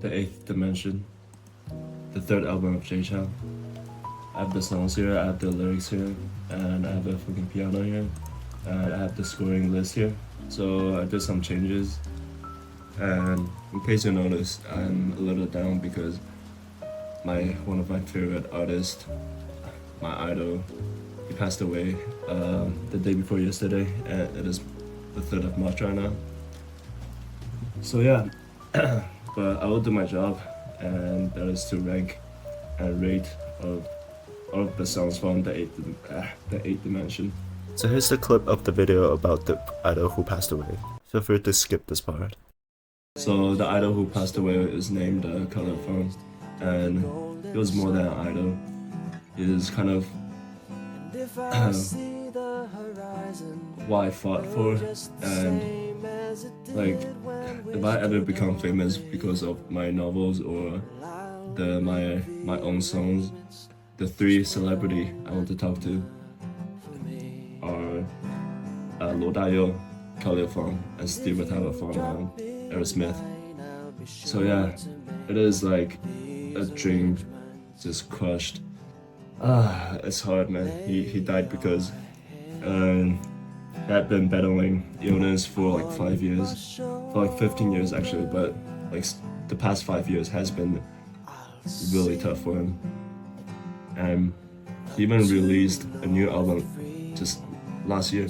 The Eighth Dimension, the third album of Jay Chou. I have the songs here, I have the lyrics here, and I have a fucking piano here, and I have the scoring list here. So I did some changes, and in case you noticed, I'm a little down because one of my favorite artists, my idol, he passed away the day before yesterday, and it is the 3rd of March right now. So yeah, but I will do my job, and that is to rank and rate all of the songs from the eighth dimension. So here's the clip of the video about the idol who passed away. Feel free to skip this part. So the idol who passed away is named Khalil Fong, and he was more than an idol. He is kind of what I fought for, and like if I ever become famous because of my novels or my own songs, the 3 celebrity I want to talk to are Lo Dayo, Khalil Fong, and Steve Fong, Aerosmith. So yeah, it is like a dream just crushed. It's hard, man. He died because he had been battling illness for like 5 years, for like 15 years actually, but like the past 5 years has been really tough for him. And he even released a new album just last year,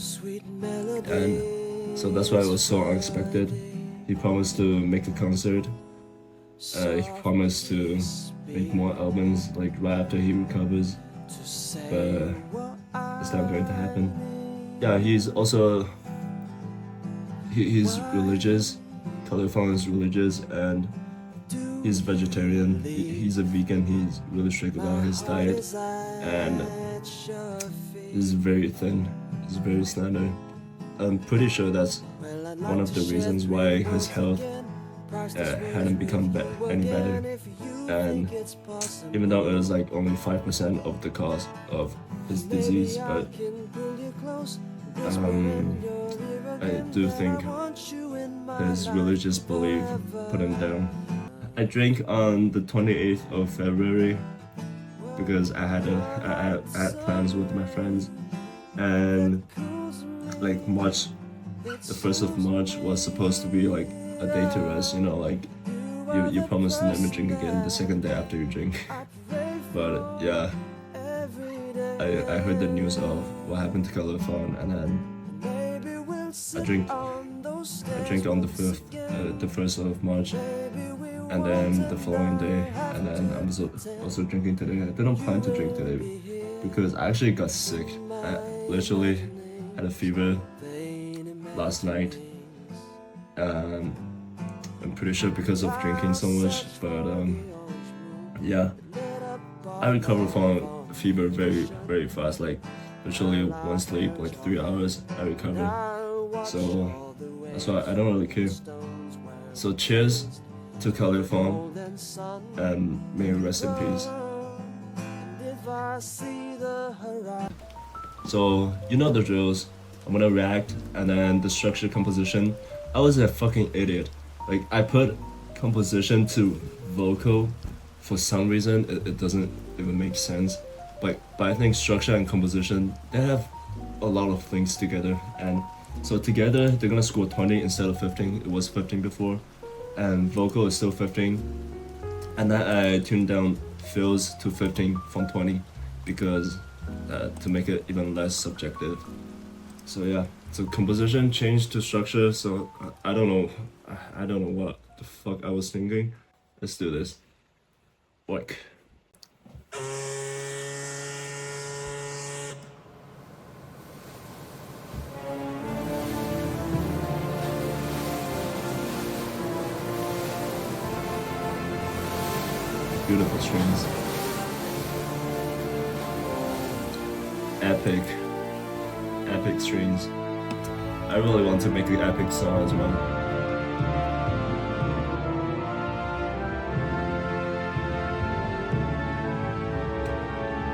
and so that's why it was so unexpected. He promised to make a concert. He promised to make more albums like right after he recovers, but it's not going to happen. Yeah, he's also he's religious. Khalil Fong is religious, and he's vegetarian. He's a vegan. He's really strict about his diet, and he's very thin. He's very slender. I'm pretty sure that's one of the reasons why his health hadn't become any better. And even though it was like only 5% of the cause of his disease, but I do think his religious belief put him down. I drank on the 28th of February because I had plans with my friends, and like the 1st of March was supposed to be like a day to rest, you know, like you promise to never drink again the second day after you drink. But yeah, I heard the news of what happened to Khalil Fong, and then I drank on the 1st of March, and then the following day, and then I'm also drinking today. I didn't plan to drink today because I actually got sick. I literally had a fever last night. I'm pretty sure because of drinking so much, but yeah, I recovered from fever very, very fast. Like literally one sleep, like 3 hours, I recovered. So that's why I don't really care. So cheers to Khalil Fong, and may he rest in peace. So you know the drills. I'm gonna react, and then the structure composition. I was a fucking idiot. Like I put composition to vocal for some reason. It doesn't even make sense. But I think structure and composition, they have a lot of things together, and so together they're gonna score 20 instead of 15. It was 15 before, and vocal is still 15. And then I tuned down fills to 15 from 20 because to make it even less subjective. So yeah, so composition changed to structure. So I don't know what the fuck I was thinking. Let's do this. Like. Beautiful strings. Epic strings. I really want to make an epic song as well.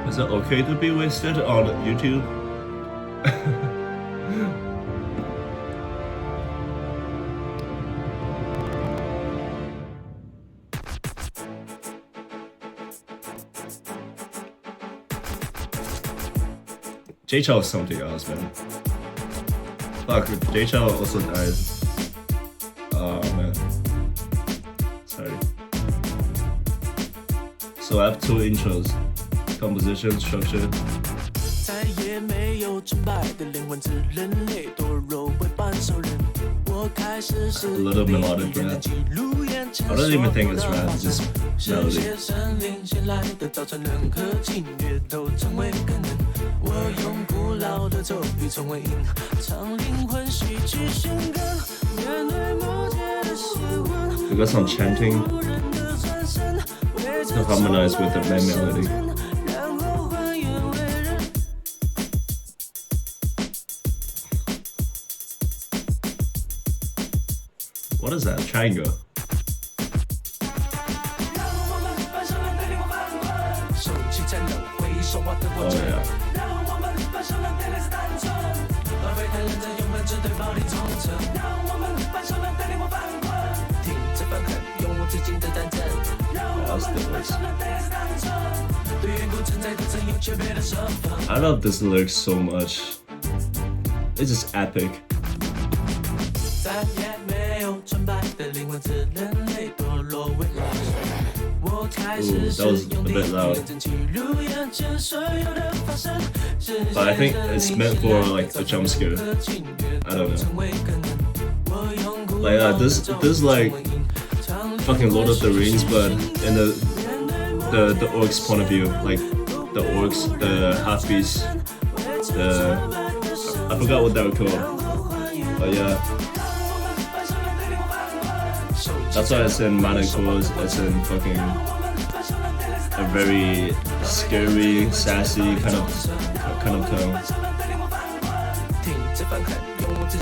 Is it okay to be wasted on YouTube? Jay Chou is something else, man. Fuck, Jay Chou also died. Oh man. Sorry. So I have 2 intros. Composition, structure. A little melodic rap. I don't even think it's rap, it's just melody. We got some chanting to harmonize with the main melody. What is that? Triangle. Oh yeah. That's the voice. I love this lyric so much. It's just epic. Ooh, that was a bit loud. But I think it's meant for like a jump scare. I don't know. Like this like fucking Lord of the Rings, but in the orcs point of view, like the orcs, the half-beasts, I forgot what they were called. But yeah. That's why it's in minor chords, it's in fucking a very scary, sassy kind of tone.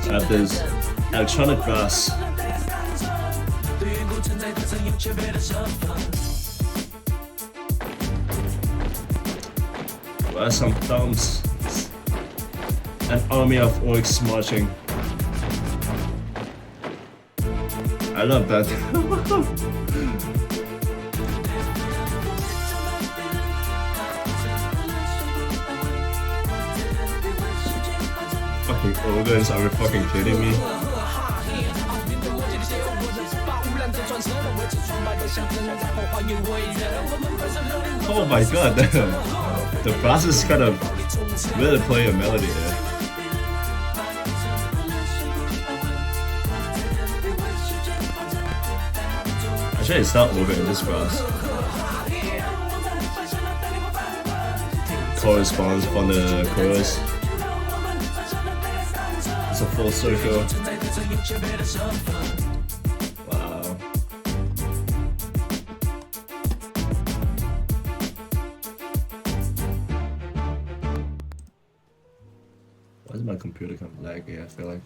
I have this electronic bass. Well, some thumbs. An army of orcs marching. I love that. Fucking organs, are you fucking kidding me? Oh my god, the brass is kind of really playing a melody there. Actually, it's not organ, this brass corresponds from the chorus. It's a full circle. Wow. Why is my computer kind of laggy? I feel like.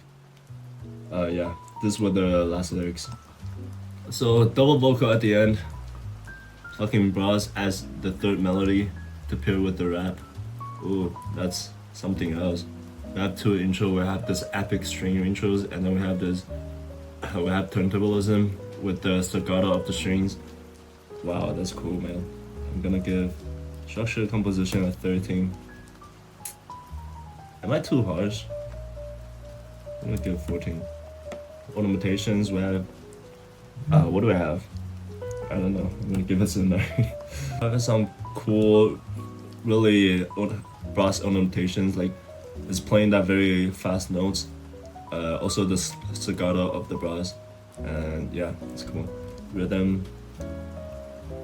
Yeah, this were the last lyrics. So double vocal at the end. Fucking brass as the third melody to pair with the rap. Ooh, that's something else. We have 2 intros. We have this epic string intros, and then we have this. We have turntablism with the staccato of the strings. Wow, that's cool, man. I'm gonna give structure composition a 13. Am I too harsh? I'm gonna give 14. Ornamentations, we have. What do I have? I don't know. I'm gonna give it a 9. I have some cool, really brass ornamentations, like it's playing that very fast notes. Also the staccato of the brass, and yeah, it's cool. Rhythm.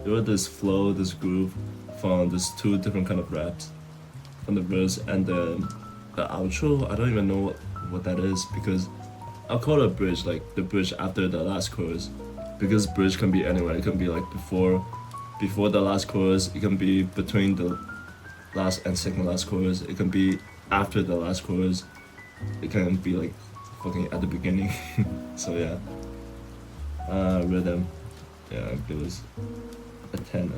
There was this flow, this groove from these 2 different kind of raps, from the verse and the outro. I don't even know what that is, because I'll call it a bridge, like the bridge after the last chorus, because bridge can be anywhere. It can be like before the last chorus, it can be between the last and second last chorus, it can be after the last chorus, it can be like fucking at the beginning. So yeah. Rhythm, yeah, it was a 10.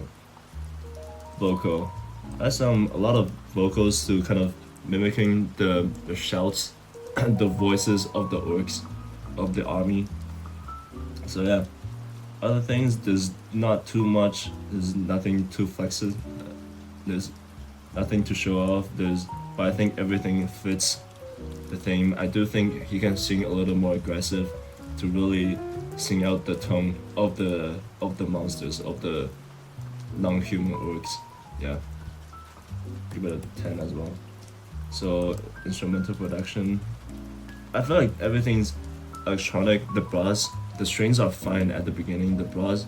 Vocal, I have a lot of vocals to kind of mimicking the shouts and the voices of the orcs of the army. So yeah, other things, there's not too much, there's nothing too flexible, there's nothing to show off, there's but I think everything fits the theme. I do think he can sing a little more aggressive to really sing out the tone of the monsters, of the non-human orcs. Yeah, give it a 10 as well. So instrumental production, I feel like everything's electronic. The brass, the strings are fine at the beginning. The brass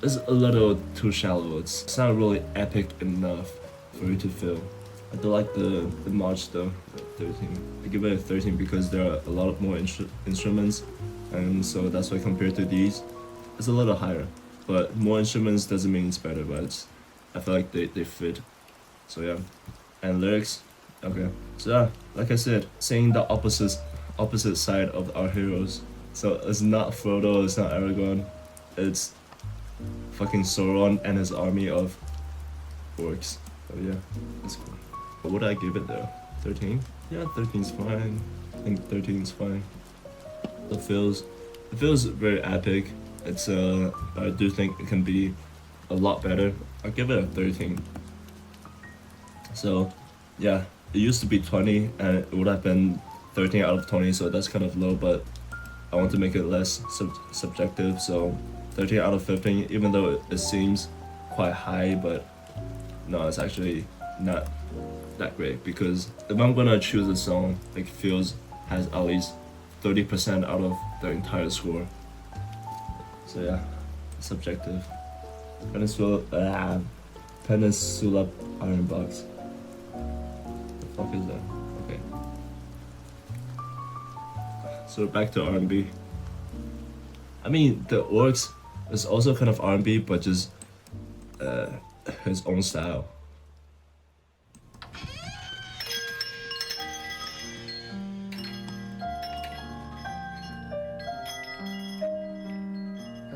is a little too shallow. It's not really epic enough for you to feel. I do like the march though. 13. I give it a 13 because there are a lot more instruments, and so that's why compared to these, it's a little higher. But more instruments doesn't mean it's better, but I feel like they fit. So yeah, and lyrics, okay. So yeah, like I said, saying the opposite side of our heroes. So it's not Frodo, it's not Aragorn, it's fucking Sauron and his army of orcs. So yeah, that's cool. What would I give it though? 13? Yeah, 13's fine. I think 13's fine. It feels very epic. It's I do think it can be a lot better. I'll give it a 13. So yeah, it used to be 20 and it would have been 13 out of 20, so that's kind of low, but I want to make it less subjective, so 13 out of 15, even though it seems quite high, but no, it's actually not that great, because if I'm gonna choose a song, like feels has at least 30% out of the entire score. So yeah, subjective. Peninsula Iron Box. The fuck is that? Okay. So back to R&B. I mean, the orcs is also kind of R&B, but just his own style.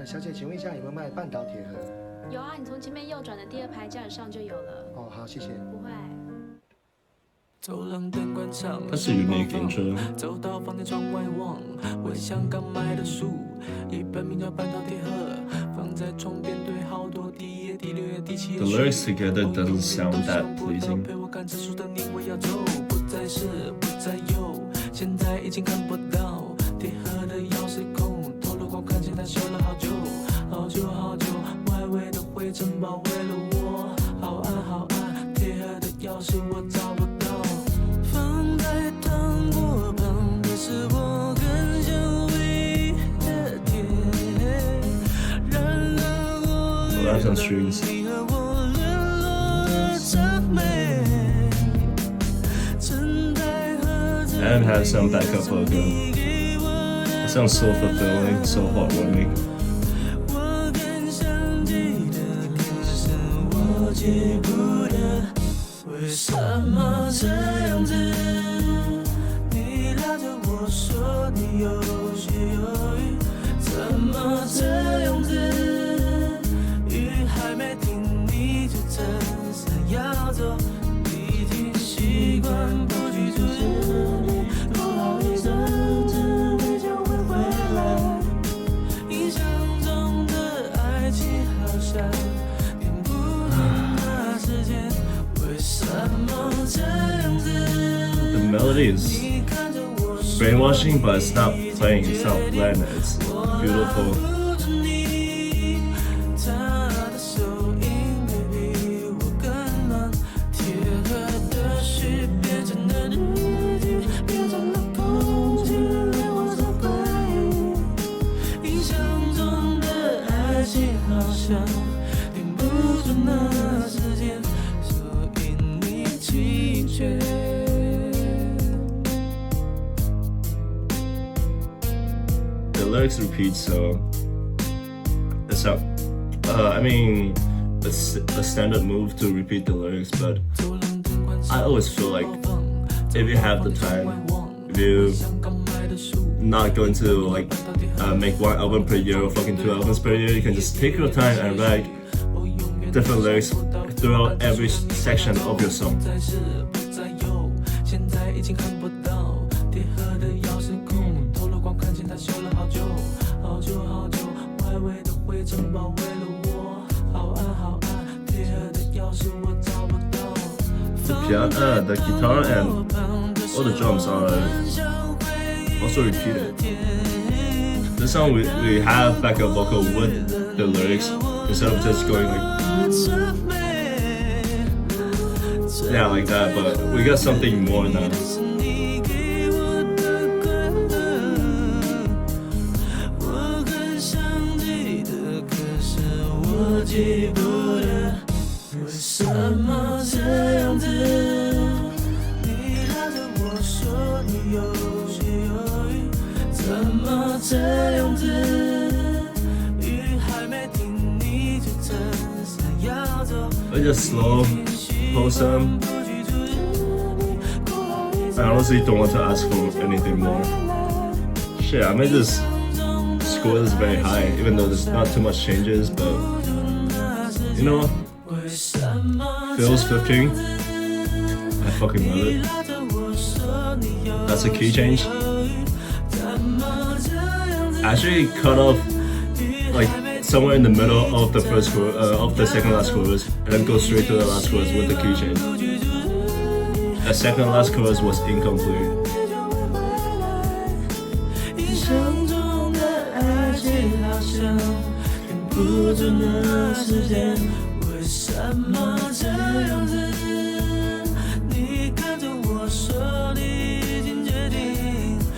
小姐，请问一下有没有卖半岛铁盒？有啊，你从前面右转的第2排架子上就有了。哦，好，谢谢。不会。That's a unique intro. 走到房间窗外望，我像刚买的书，一本名叫《半岛铁盒》，放在床边堆好多第1页、第6页、第7页。 The lyrics together doesn't sound that pleasing. 陪我看指数的你，我要走，不再是，不再有，现在已经看不到铁盒的钥匙孔，透了光看见它修了好久，好久好久，外围的灰尘包围了我，好暗好暗，铁盒的钥匙我找不到。 放在糖果旁的是我更想唯一的甜，然而我与你和我沦落了谄媚，正在和着 And has some backup vocal. It sounds so fulfilling, so heartwarming. 我更想记得，可是我记不得。 为什么这样子？你拉着我说你有些犹豫，怎么这样子？雨还没停，你就撑伞要走，已经习惯不去阻止你，不好意思，只会就会回来。印象中的爱情好像停不住那时间。 The melody is brainwashing, but it's not playing, it's not bland, it's beautiful. The lyrics repeat, so it's not. I mean, it's a standard move to repeat the lyrics, but I always feel like if you have the time, if you're not going to like make 1 album per year or fucking 2 albums per year, you can just take your time and write different lyrics throughout every section of your song. The the guitar and all the drums are also repeated. This song we have backup vocal with the lyrics instead of just going like yeah like that, but we got something more now. I just slow, wholesome. I honestly don't want to ask for anything more. Shit, I may just score this very high, even though there's not too much changes, but you know, feels 15. I fucking love it. That's a key change. Actually cut off like somewhere in the middle of the of the second last chorus, and then go straight to the last chorus with the key change. The second last chorus was incomplete.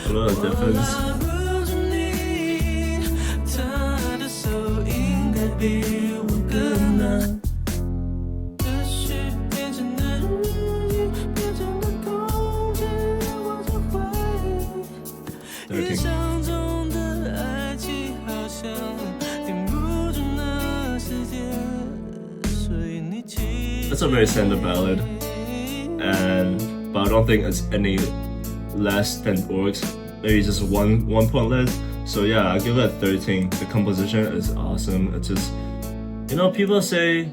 A lot of difference. It's a very standard ballad, but I don't think it's any less than Orcs. Maybe just one point less. So yeah, I'll give it a 13. The composition is awesome. It's just, you know, people say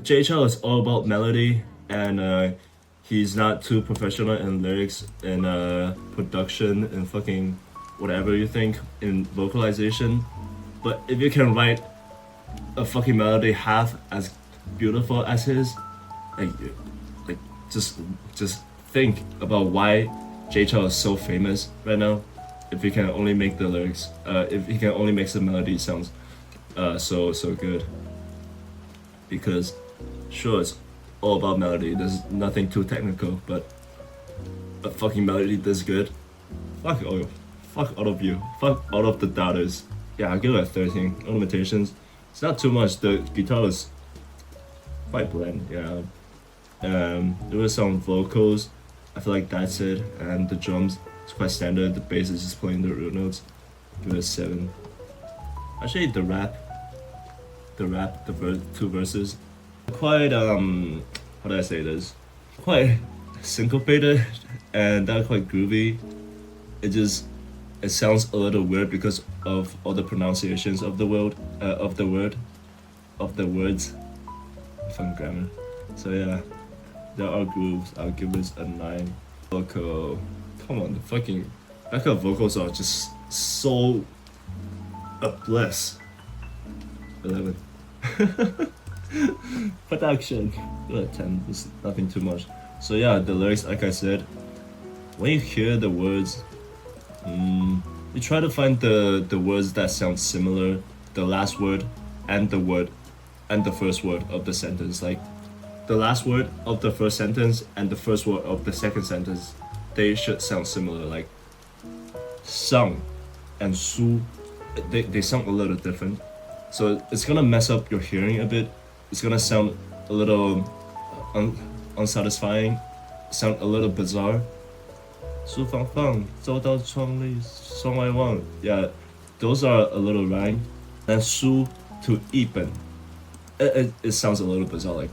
Jay Chou is all about melody, and he's not too professional in lyrics and production and fucking whatever you think in vocalization. But if you can write a fucking melody half as beautiful as his, like just think about why Jay Chou is so famous right now. If he can only make the lyrics, if he can only make the melody sounds so good. Because sure, it's all about melody. There's nothing too technical, but a fucking melody this good. Fuck all of you. Fuck all of the doubters. Yeah, I'll give it a 13. No limitations. It's not too much. The guitar is quite bland. Yeah. There were some vocals. I feel like that's it. And the drums, it's quite standard. The bass is just playing the root notes. Give it a 7. Actually, the rap, two verses, quite how do I say this? Quite syncopated, and that's quite groovy. It sounds a little weird because of all the pronunciations of the words. Fun grammar. So yeah, there are grooves. I'll give this a 9. Vocal, come on, the fucking backup vocals are just so a bliss. 11. Production, 10. There's nothing too much. So yeah, the lyrics, like I said, when you hear the words, you try to find the words that sound similar, the last word and the first word of the sentence. Like the last word of the first sentence and the first word of the second sentence, they should sound similar. Like sung and su, they sound a little different. So it's gonna mess up your hearing a bit. It's gonna sound a little unsatisfying, sound a little bizarre. 苏芳芳走到窗里，窗外望. Yeah, those are a little rhyme. And su to 一本, it sounds a little bizarre. Like,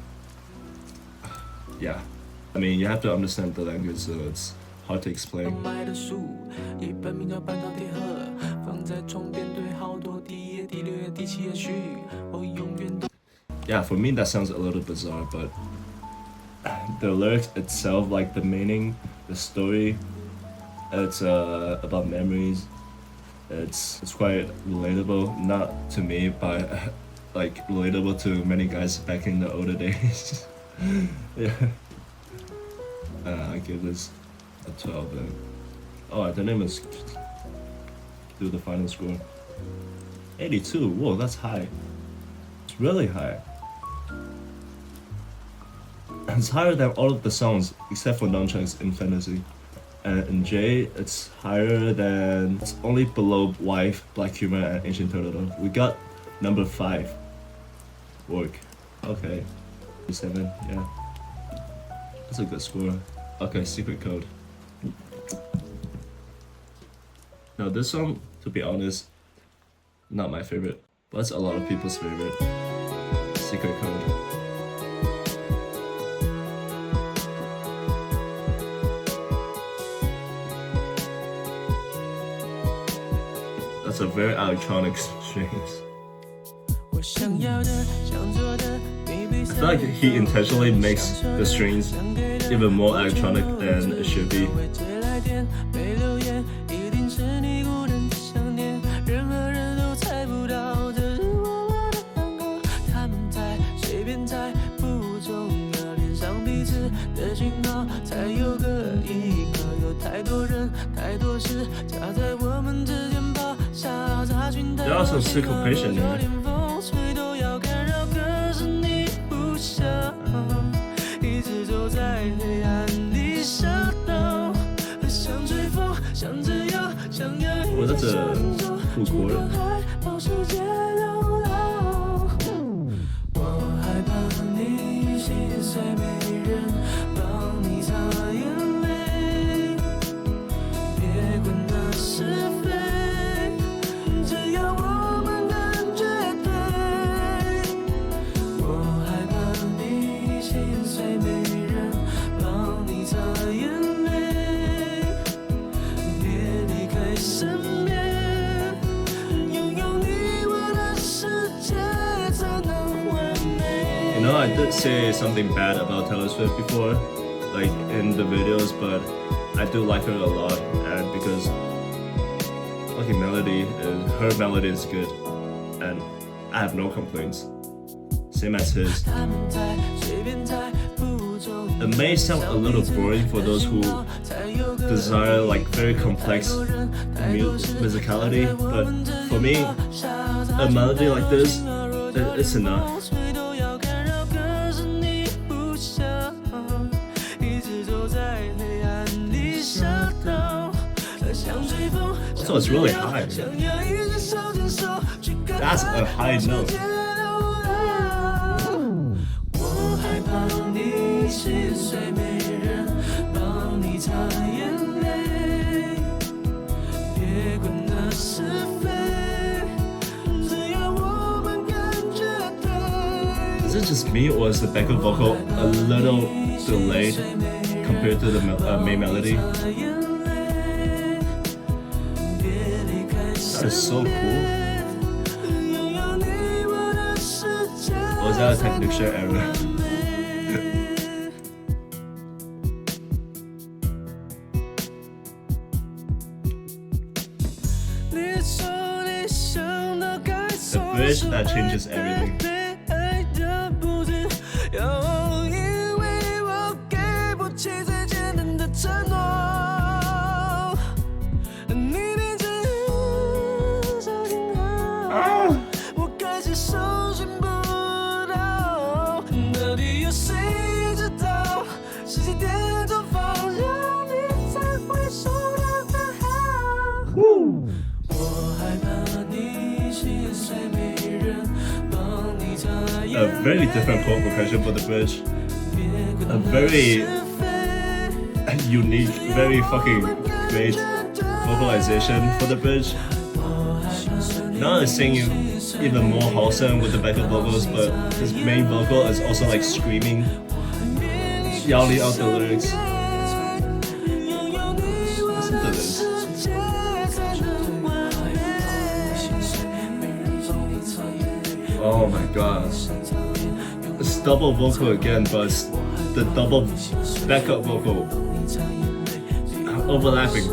yeah, I mean you have to understand the language, so it's hard to explain. Yeah, for me that sounds a little bizarre, but the lyrics itself, like the meaning, the story, it's about memories. It's quite relatable, not to me, but like relatable to many guys back in the older days. Yeah, I give this a 12. Oh, I didn't even do the final score. 82. Whoa, that's high. It's really high. It's higher than all of the songs except for Nunchucks in Fantasy. And in J, it's higher than. It's only below Wife, Black Humor, and Ancient Turtle. We got number 5. Work. Okay. 7. Yeah. That's a good score. Okay, Secret Code. Now this song, to be honest, not my favorite, but it's a lot of people's favorite. Secret Code. That's a very electronic strings. I feel like he intentionally makes the strings even more electronic than it should be. There are some syncopation there. Oh, that's a full chord. You know, I did say something bad about Taylor Swift before, like in the videos, but I do like her a lot, and because fucking her melody is good, and I have no complaints. Same as his. It may sound a little boring for those who desire like very complex musicality, but for me, a melody like this, it's enough. So it's really high. That's a high note. Is it just me, or is the backup vocal a little delayed compared to the main melody? That is so cool. Or is that a technical error? The bridge that changes everything. A very different chord progression for the bridge. A very unique, very fucking great vocalization for the bridge. Now it's singing even more wholesome with the backup vocals, but his main vocal is also like screaming, yelling out the lyrics. Listen to this. Oh my god. It's double vocal again, but it's the double backup vocal overlapping.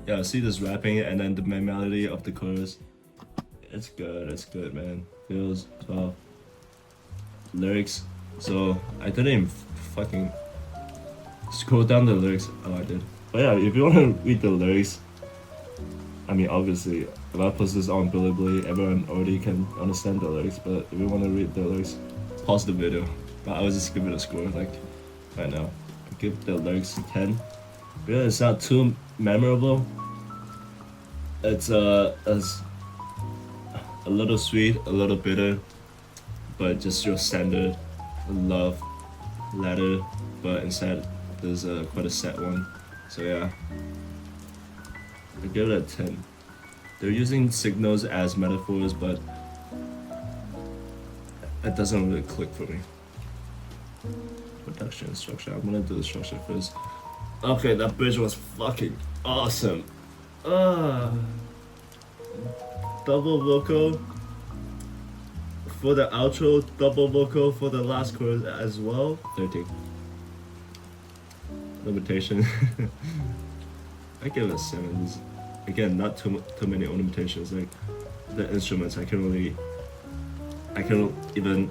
yeah, see this rapping and then the main melody of the chorus. It's good, man. Feels 12. Lyrics. So I didn't even fucking scroll down the lyrics. Oh, I did. But yeah, if you want to read the lyrics, I mean, obviously, if I post this on Bilibili, everyone already can understand the lyrics. But if you want to read the lyrics, pause the video. But I will just give it a score, like right now. I give the lyrics 10. Because it's not too memorable. It's a little sweet, a little bitter, but just your standard love letter. But instead, there's quite a sad one. So yeah, I give it a 10. They're using signals as metaphors, but it doesn't really click for me. Production structure. I'm gonna do the structure first. Okay, that bridge was fucking awesome. Double vocal for the outro, double vocal for the last chorus as well. 13. Limitation. I give it a 7. Again, not too many limitations. Like the instruments, I can't even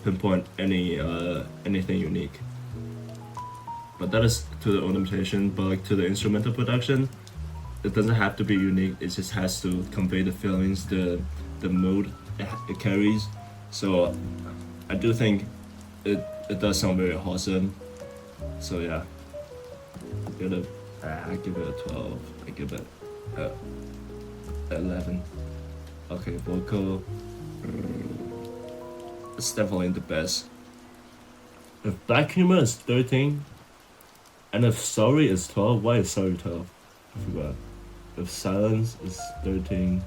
pinpoint anything unique. But that is to the ornamentation. But like to the instrumental production, it doesn't have to be unique. It just has to convey the feelings, the mood it carries. So I do think it does sound very wholesome. So yeah, I give it a 12. I give it 11. Okay, vocal. It's definitely the best. If Black Humor is 13, and if Sorry is 12, why is Sorry 12? I forgot. If Silence is 13,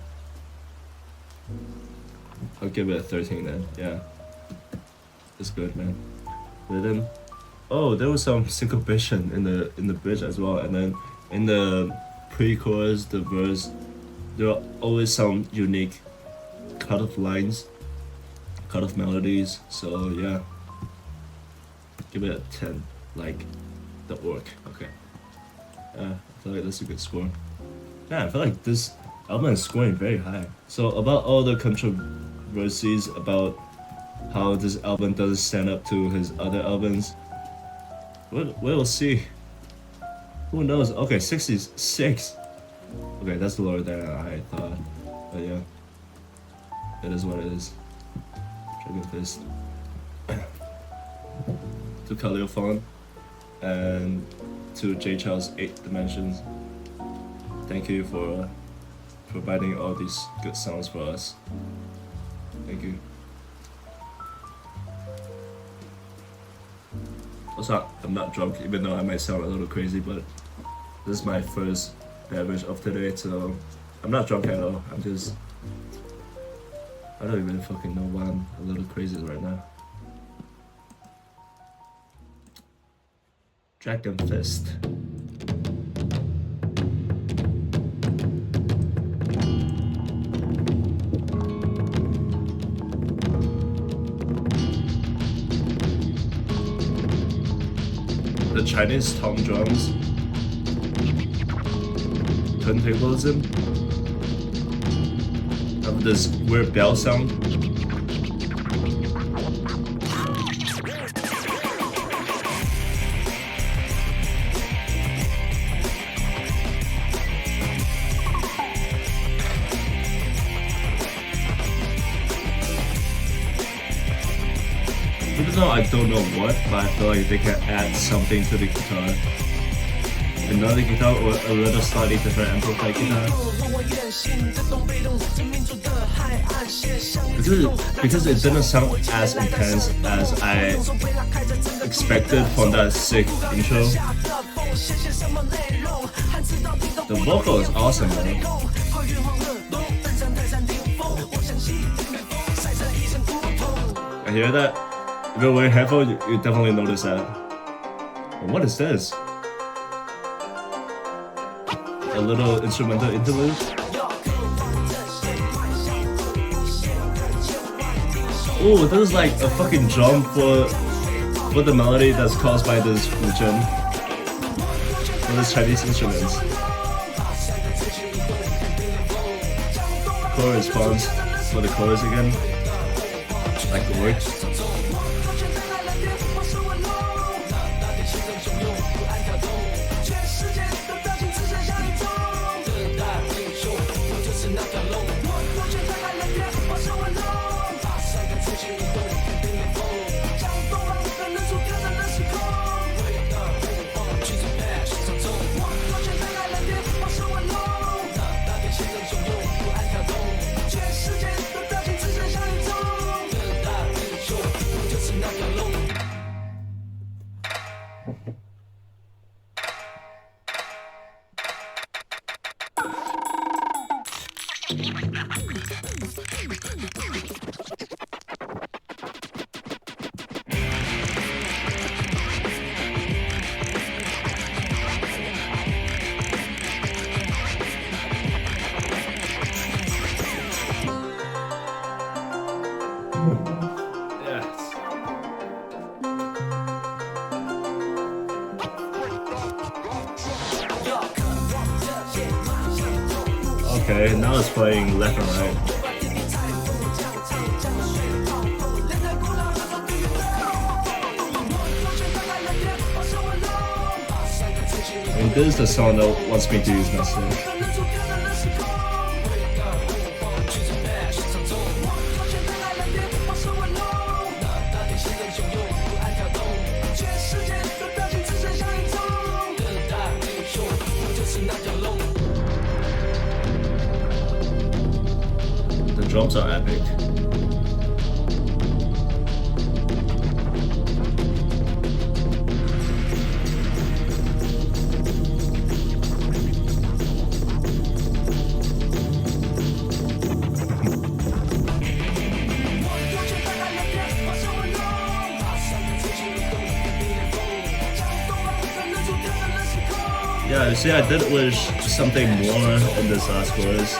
I'll give it a 13 then. Yeah, it's good, man. Rhythm. Oh, there was some syncopation in the bridge as well, and then in the pre-chorus, the verse, there are always some unique cut of lines, cut of melodies. So yeah, give it a 10, like the orc. Okay. I feel like that's a good score. Yeah, I feel like this album is scoring very high. So about all the controversies about how this album doesn't stand up to his other albums, we'll see. Who knows? Okay, 66. Okay, that's lower than I thought. But yeah, it is what it is. Dragon Fist. To Khalil Fong and to Jay Chou's 8 Dimensions. Thank you for providing all these good songs for us. Thank you. Also, I'm not drunk, even though I might sound a little crazy, but this is my first beverage of today, so I'm not drunk at all. I'm just, I don't even fucking know why I'm a little crazy right now. Dragon Fist. The Chinese tom drums, turntablism, of this weird bell sound. Even though I don't know what, but I feel like they can add something to the guitar. Another guitar or a little slightly different amplified guitar. Because it didn't sound as intense as I expected from that sick intro. The vocal is awesome, man. I hear that? If you're wearing headphones, you definitely notice that. What is this? A little instrumental interlude? Oh, this is like a fucking drum for the melody that's caused by this fusion. For this Chinese instruments. core response for the chorus again, like the work. Okay, now it's playing left and right. I mean, this is the song that wants me to use my synth. The drums are epic. Yeah, see, I did wish something more in this last chorus.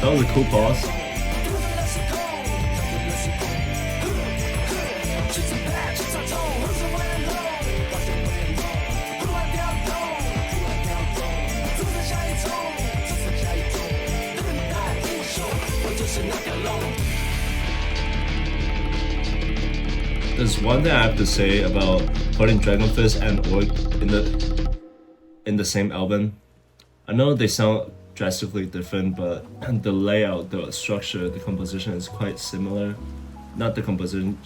That was a cool pause. There's one thing I have to say about putting Dragon Fist and Orc in the same album. I know they sound drastically different, but the layout, the structure, the composition is quite similar. Not the composition,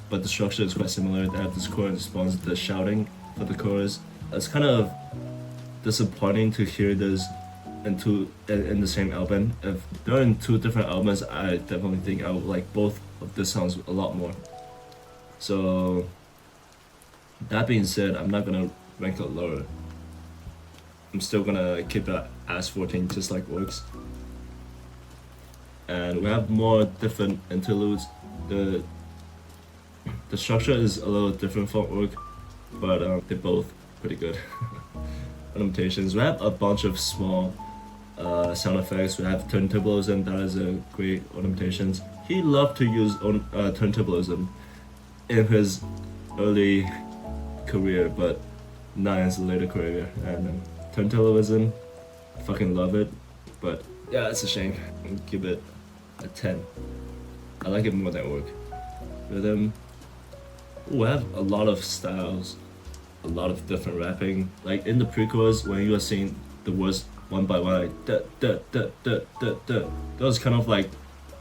but the structure is quite similar. They have this chorus response, the shouting for the chorus. It's kind of disappointing to hear this in the same album. If they're in two different albums, I definitely think I would like both of the songs a lot more. So that being said, I'm not gonna rank it lower. I'm still gonna keep it as 14, just like Orcs. And we have more different interludes. The structure is a little different from Orc, but they're both pretty good. Ornamentations. We have a bunch of small sound effects. We have turntablism. That is a great ornamentations. He loved to use turntablism in his early career, but not in his later career. And turntablism, I fucking love it. But yeah, it's a shame. I'll give it a 10. I like it more than Orc. Rhythm. We have a lot of styles, a lot of different rapping. Like in the pre-chorus, when you are saying the words one by one, like da da da da da da, that was kind of like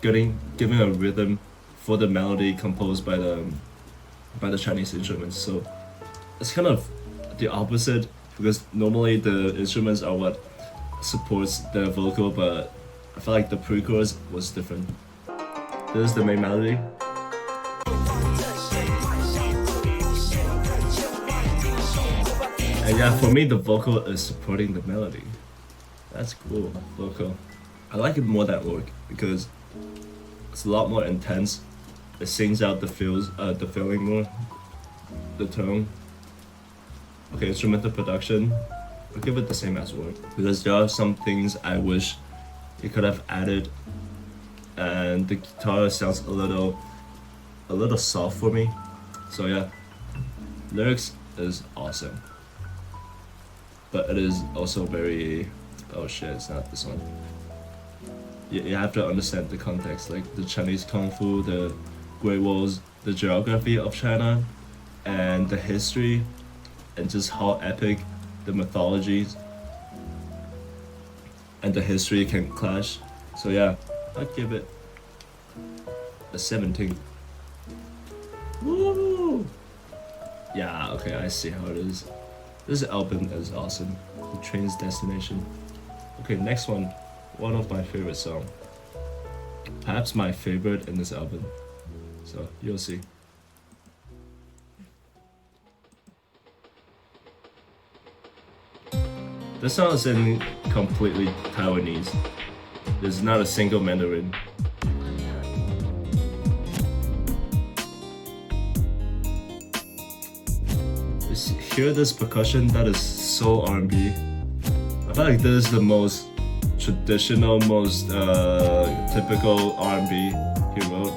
giving a rhythm for the melody composed by the Chinese instruments. So it's kind of the opposite, because normally the instruments are what supports the vocal, but I feel like the pre-chorus was different. This is the main melody. And yeah, for me, the vocal is supporting the melody. That's cool, vocal. I like it more than Orc because it's a lot more intense. It sings out the feeling more, the tone. Okay, instrumental production, I'll give it the same as Orc because there are some things I wish it could have added and the guitar sounds a little soft for me. So yeah, lyrics is awesome, but it is also very, oh shit, it's not this one. You have to understand the context, like the Chinese Kung Fu, the Great Walls, the geography of China, and the history, and just how epic the mythologies and the history can clash. So yeah, I'd give it a 17. Woo! Yeah, okay, I see how it is. This album is awesome. The Train's Destination. Okay, next one of my favorite songs. Perhaps my favorite in this album. So you'll see. This song is in completely Taiwanese. There's not a single Mandarin. Just hear this percussion, that is so R&B. I feel like this is the most traditional, most typical R&B he wrote.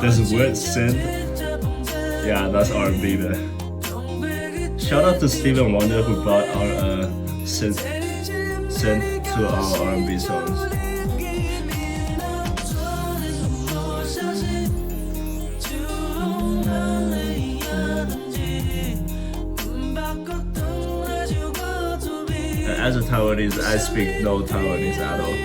This word synth, yeah, that's R&B there. Shout out to Stevie Wonder who brought our synth to our R&B songs. As a Taiwanese, I speak no Taiwanese at all.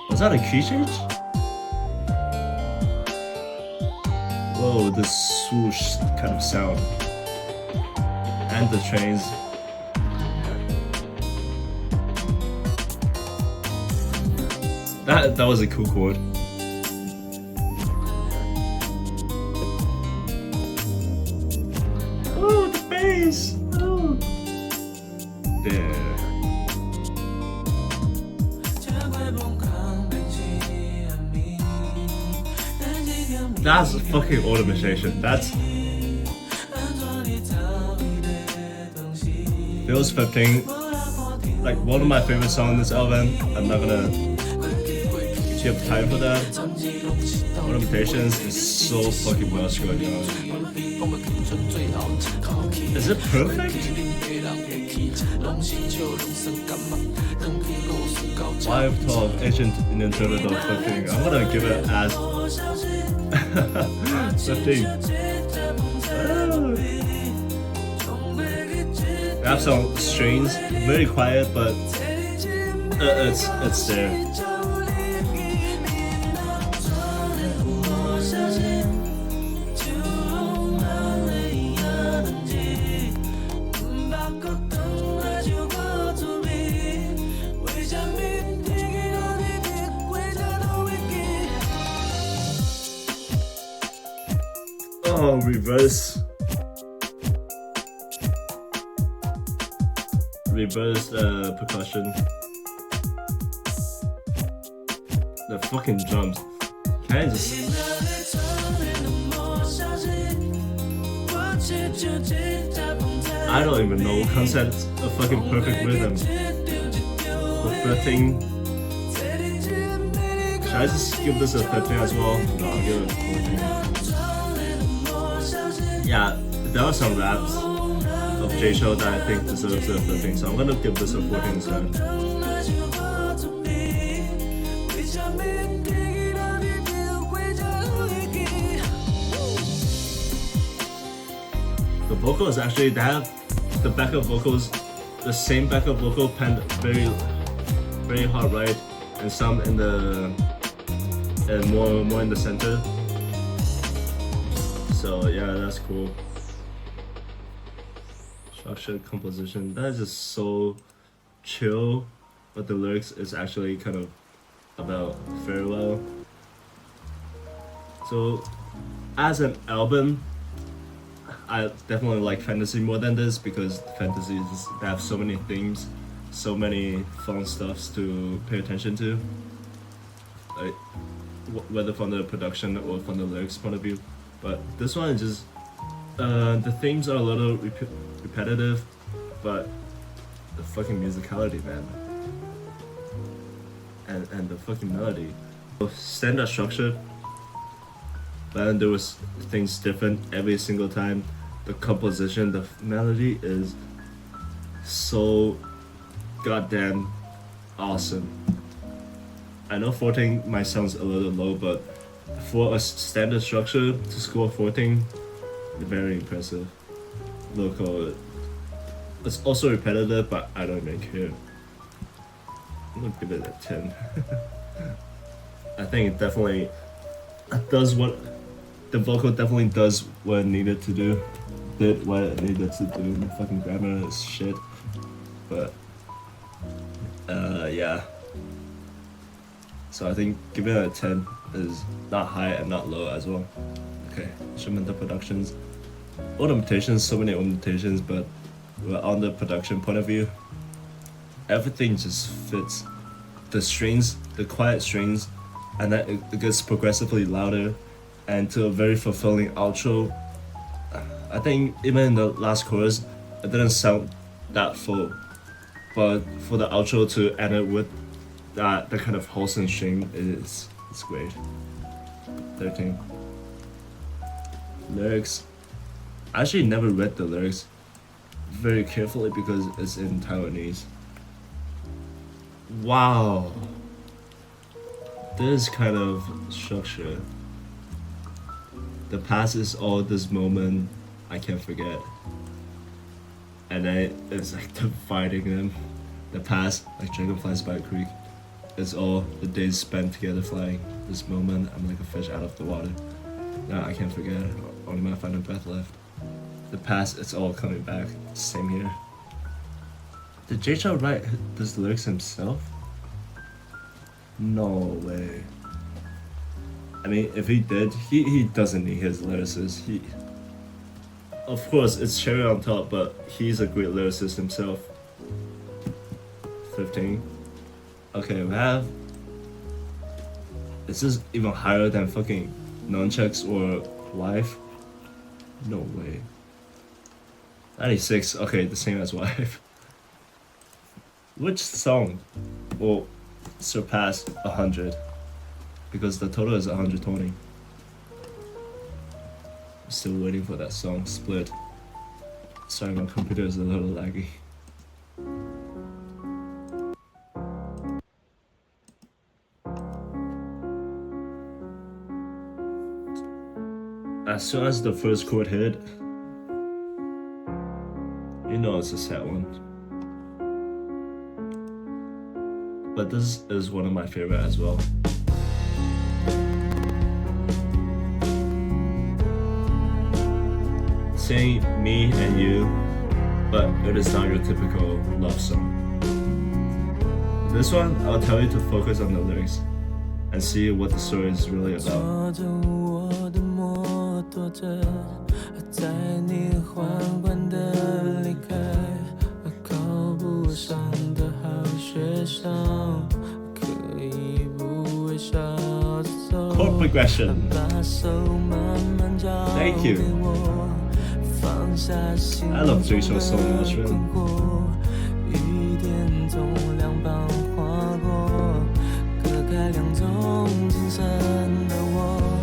Was that a key change? Whoa, the swoosh kind of sound. And the trains. That was a cool chord. Oh, the bass! Oh. There. That's fucking automation. That's Feels 15, like one of my favorite songs on this album. I'm not gonna get you up time for that. Automatations is so fucking well going on. Is it perfect? Five 12 Agent in Interpreter 15. I'm gonna give it as 15. I have some strings, very quiet, but it's there. Oh, reverse percussion. The fucking drums. Can I just... I don't even know. Concept a fucking perfect rhythm. Reflecting. Should I just give this a 13 as well? No, I'll give it a 14. Yeah, there are some raps of Jay Chou that I think deserves a 13, so I'm gonna give this a 14 instead. vocals actually they have the backup vocals, the same backup vocal penned very hard right, and some in the and more in the center. So yeah, that's cool. Structure, composition, that is just so chill, but the lyrics is actually kind of about farewell. So as an album, I definitely like fantasy more than this because fantasy is, they have so many themes, so many fun stuffs to pay attention to, like, whether from the production or from the lyrics point of view. But this one is just the themes are a little repetitive, but the fucking musicality, man, and the fucking melody, standard structure, but then there was things different every single time. The composition, the melody is so goddamn awesome. I know 14 might sound a little low, but for a standard structure to score 14, very impressive. Local. It's also repetitive, but I don't even care. I'm gonna give it a 10. I think it definitely does what the vocal definitely does what it needed to do. Did what it needed to do. The fucking grammar is shit. But yeah. So I think giving it a 10 is not high and not low as well. Okay, instrumental productions. Ornamentations, so many ornamentations, but on the production point of view, everything just fits. The strings, the quiet strings, and then it gets progressively louder, and to a very fulfilling outro. I think even in the last chorus, it didn't sound that full, but for the outro to end it with that kind of wholesome string, it's great. 13. Lyrics. I actually never read the lyrics very carefully because it's in Taiwanese. Wow. This kind of structure. The past is all this moment I can't forget. And then it's like dividing them. The past, like dragonflies by a creek. It's all the days spent together flying. This moment, I'm like a fish out of the water. Now I can't forget, only my final breath left. The past, it's all coming back. Same here. Did Jay Chou write these lyrics himself? No way. I mean, if he did, he doesn't need his lyricists. Of course, it's cherry on top, but he's a great lyricist himself. 15. Okay, we have. Is this even higher than fucking nunchucks or wife? No way. 96. Okay, the same as wife. Which song will surpass 100? Because the total is 120. Still waiting for that song, Split. Sorry, my computer is a little laggy. As soon as the first chord hit, you know it's a sad one. But this is one of my favorite as well. Saying me and you, but it is not your typical love song. This one, I'll tell you to focus on the lyrics and see what the story is really about. 躲着，在你缓缓的离开，考不上的好学生，可以不微笑地走。Chord progression. 把手慢慢交 Thank you. 给我，放下心 I love Jay 中 Chou so 的 much, man. 困惑，雨点从两旁划过，隔开两种精神的我。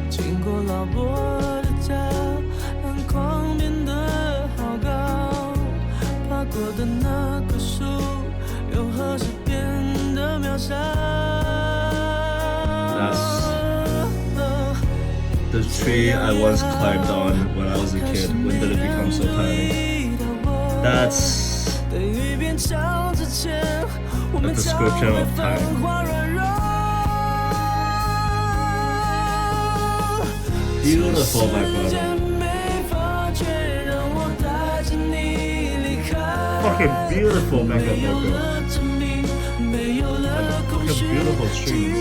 经过老伯的家，篮筐变得好高，爬过的那棵树，又何时变得渺小？ The tree I once climbed on when I was a kid, when did it become so tiny? That's a description of time. Beautiful, my brother. Fucking beautiful backup vocal. Fucking beautiful strings.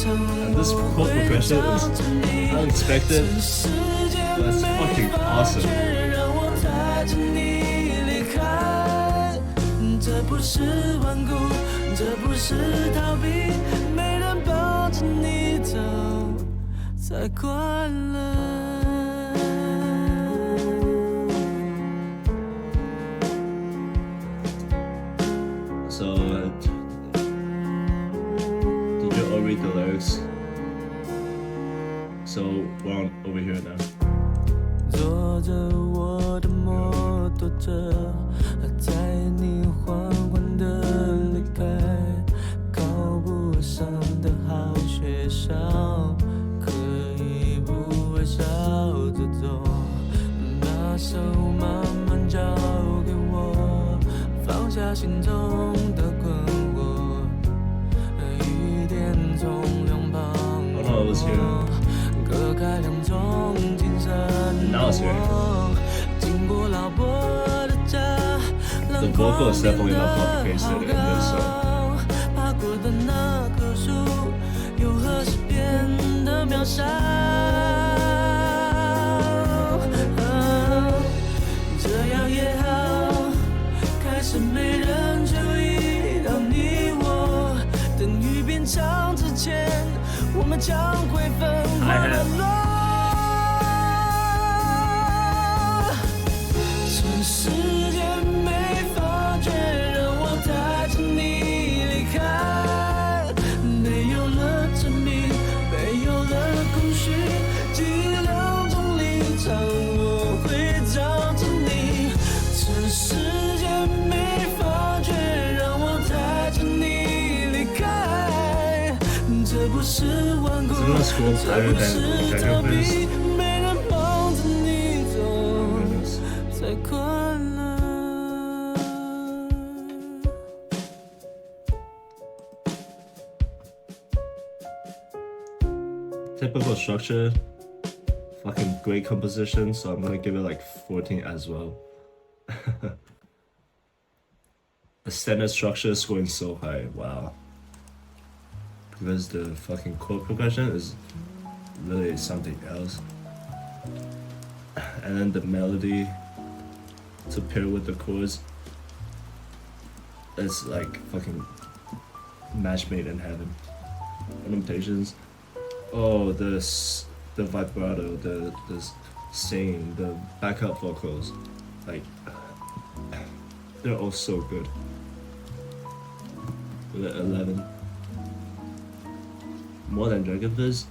And this chord progression is unexpected, but it's fucking awesome. 这不是顽固，这不是逃避，没人抱着你走才快乐。So, did you all read the lyrics? So we're on over here now. 坐着我的摩托车，在你缓缓的离开，考不上的好学校，可以不微笑走走，把手慢慢交给我，放下心中的困惑，一点从两旁我，隔开两种精神活，经过老伯的家。The vocal is definitely not complicated in this song. 爬过的那棵树，又何时变得渺小？这样也好，开始没人注意到你我。等雨变长之前，我们将会分花落落。趁时间没发觉，让我带着你离开。没有了证明，没有了空虚，记两种立场，我会找着你。趁时间没发觉，让我带着你离开。这不是顽固，这不是逃避，没人帮着你走才快乐。Typical structure, fucking great composition, so I'm gonna give it like 14 as well. The standard structure is going so high, wow. Because the fucking chord progression is really something else. And then the melody to pair with the chords, it's like fucking match made in heaven. Limitations. Oh, the vibrato, the singing, the backup vocals, like they're all so good. With 11. More than Dragon Fizz?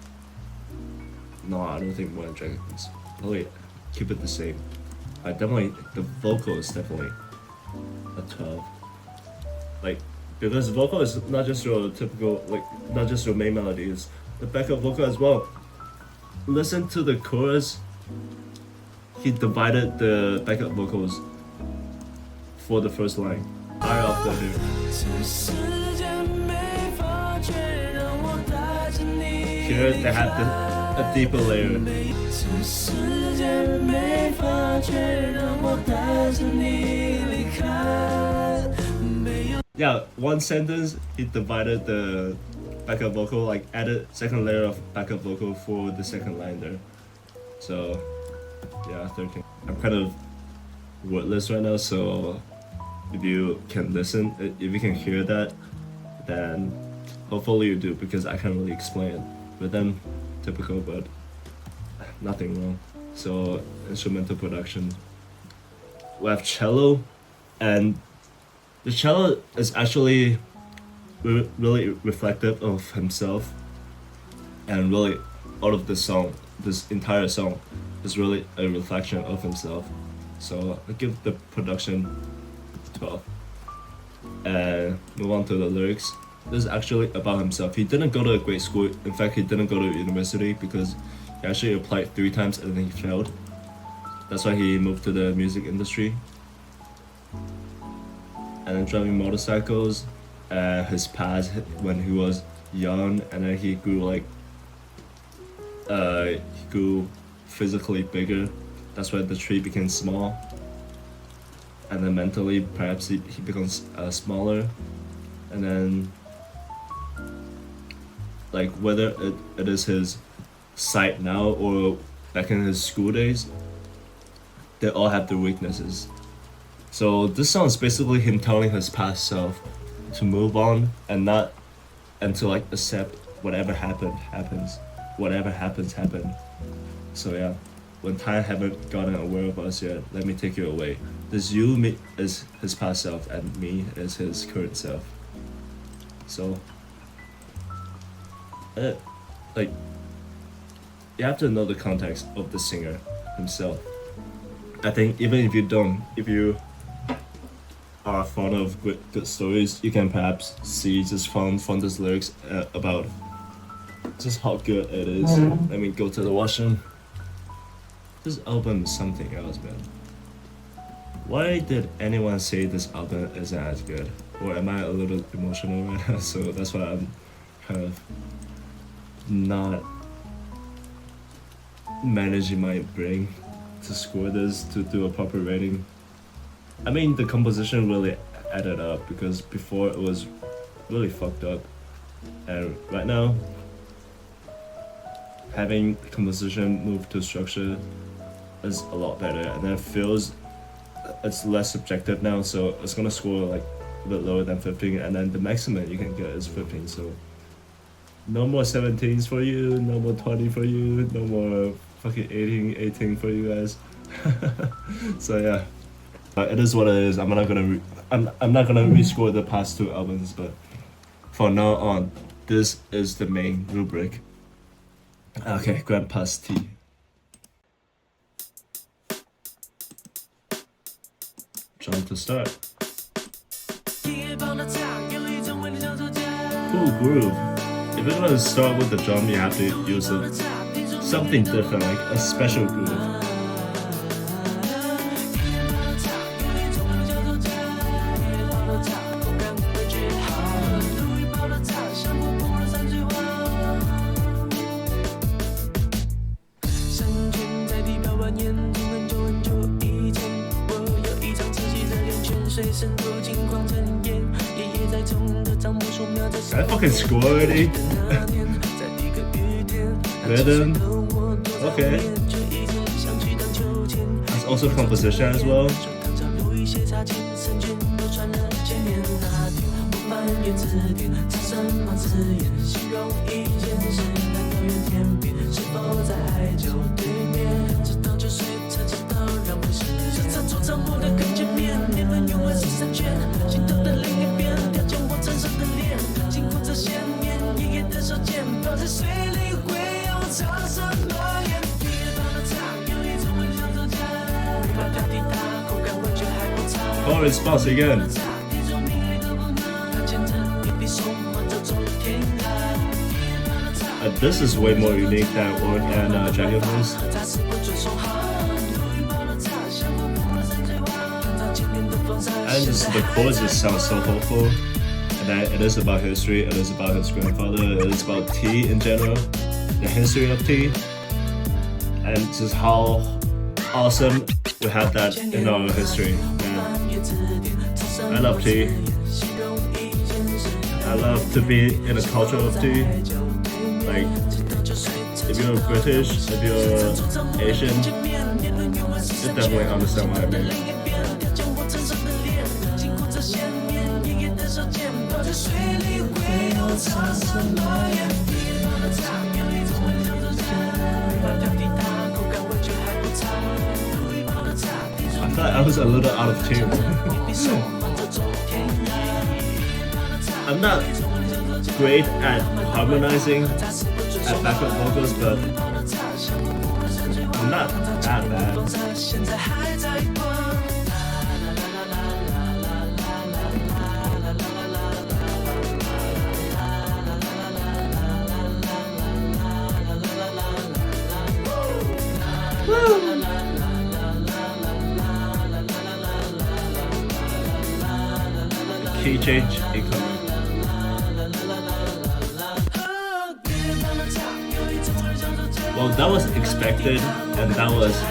No, I don't think more than Dragon Fizz. Probably keep it the same. The vocal is definitely a 12. Like, because vocal is not just your typical, like, not just your main melody, it's the backup vocal as well. Listen to the chorus. He divided the backup vocals for the first line. Higher off the here. Here they have a deeper layer. Yeah, one sentence he divided the backup vocal, like added second layer of backup vocal for the second line there. So yeah, 13. I'm kind of wordless right now, so if you can listen, if you can hear that, then hopefully you do, because I can't really explain it. But then, typical, but nothing wrong. So instrumental production. We have cello, and the cello is actually really reflective of himself, and really all of the song, this entire song, is really a reflection of himself. So I give the production 12. And move on to the lyrics. This is actually about himself. He didn't go to a great school. In fact, he didn't go to university because he actually applied 3 times and then he failed. That's why he moved to the music industry. And then driving motorcycles, his past when he was young, and then he grew he grew physically bigger. That's why the tree became small. And then mentally, perhaps he becomes smaller. And then, like, whether it is his sight now or back in his school days, they all have their weaknesses. So this song is basically him telling his past self to move on and to like accept whatever happens. Whatever happens. So yeah, when time haven't gotten aware of us yet, let me take you away. This you me is his past self and me is his current self. So like, you have to know the context of the singer himself. I think even if you are fond of good stories, you can perhaps see just from this lyrics about just how good it is. Let me go to the washroom. This album is something else, man. Why did anyone say this album isn't as good? Or am I a little emotional right now? So that's why I'm kind of not managing my brain to score this, to do a proper rating. I mean, the composition really added up because before it was really fucked up. And right now, having composition move to structure is a lot better, and then it feels it's less subjective now, so it's gonna score like a bit lower than 15, and then the maximum you can get is 15. So no more 17s for you, no more 20 for you, no more fucking 18 for you guys. So yeah, it is what it is. I'm not gonna rescore the past 2 albums, but from now on, this is the main rubric. Okay, Grandpa's tea. Drum to start. Cool groove. If you're gonna start with the drum, you have to use something different, like a special groove. I fucking score already. Rhythm. Okay. That's also composition as well. Chorus boss again. This is way more unique than Orc and Dragon Blues. And just the chords just sound so hopeful. And then it is about history, it is about his grandfather, it is about tea in general, the history of tea, and just how awesome we have that in our history. I love tea. I love to be in a culture of tea. Like, if you're British, if you're Asian, you definitely understand what I mean. I thought I was a little out of tune. I'm not great at harmonizing at backup vocals, but I'm not that bad. change incoming. Well, that was expected, and that was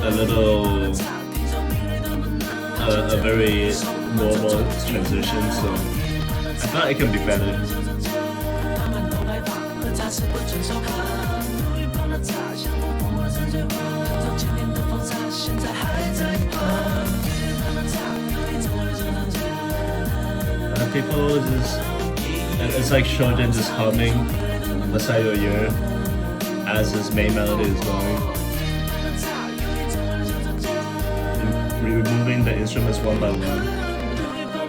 a little, a very normal transition, so I thought it can be better. People just, it's like children just humming beside your ear as this main melody is going. Removing the instruments one by one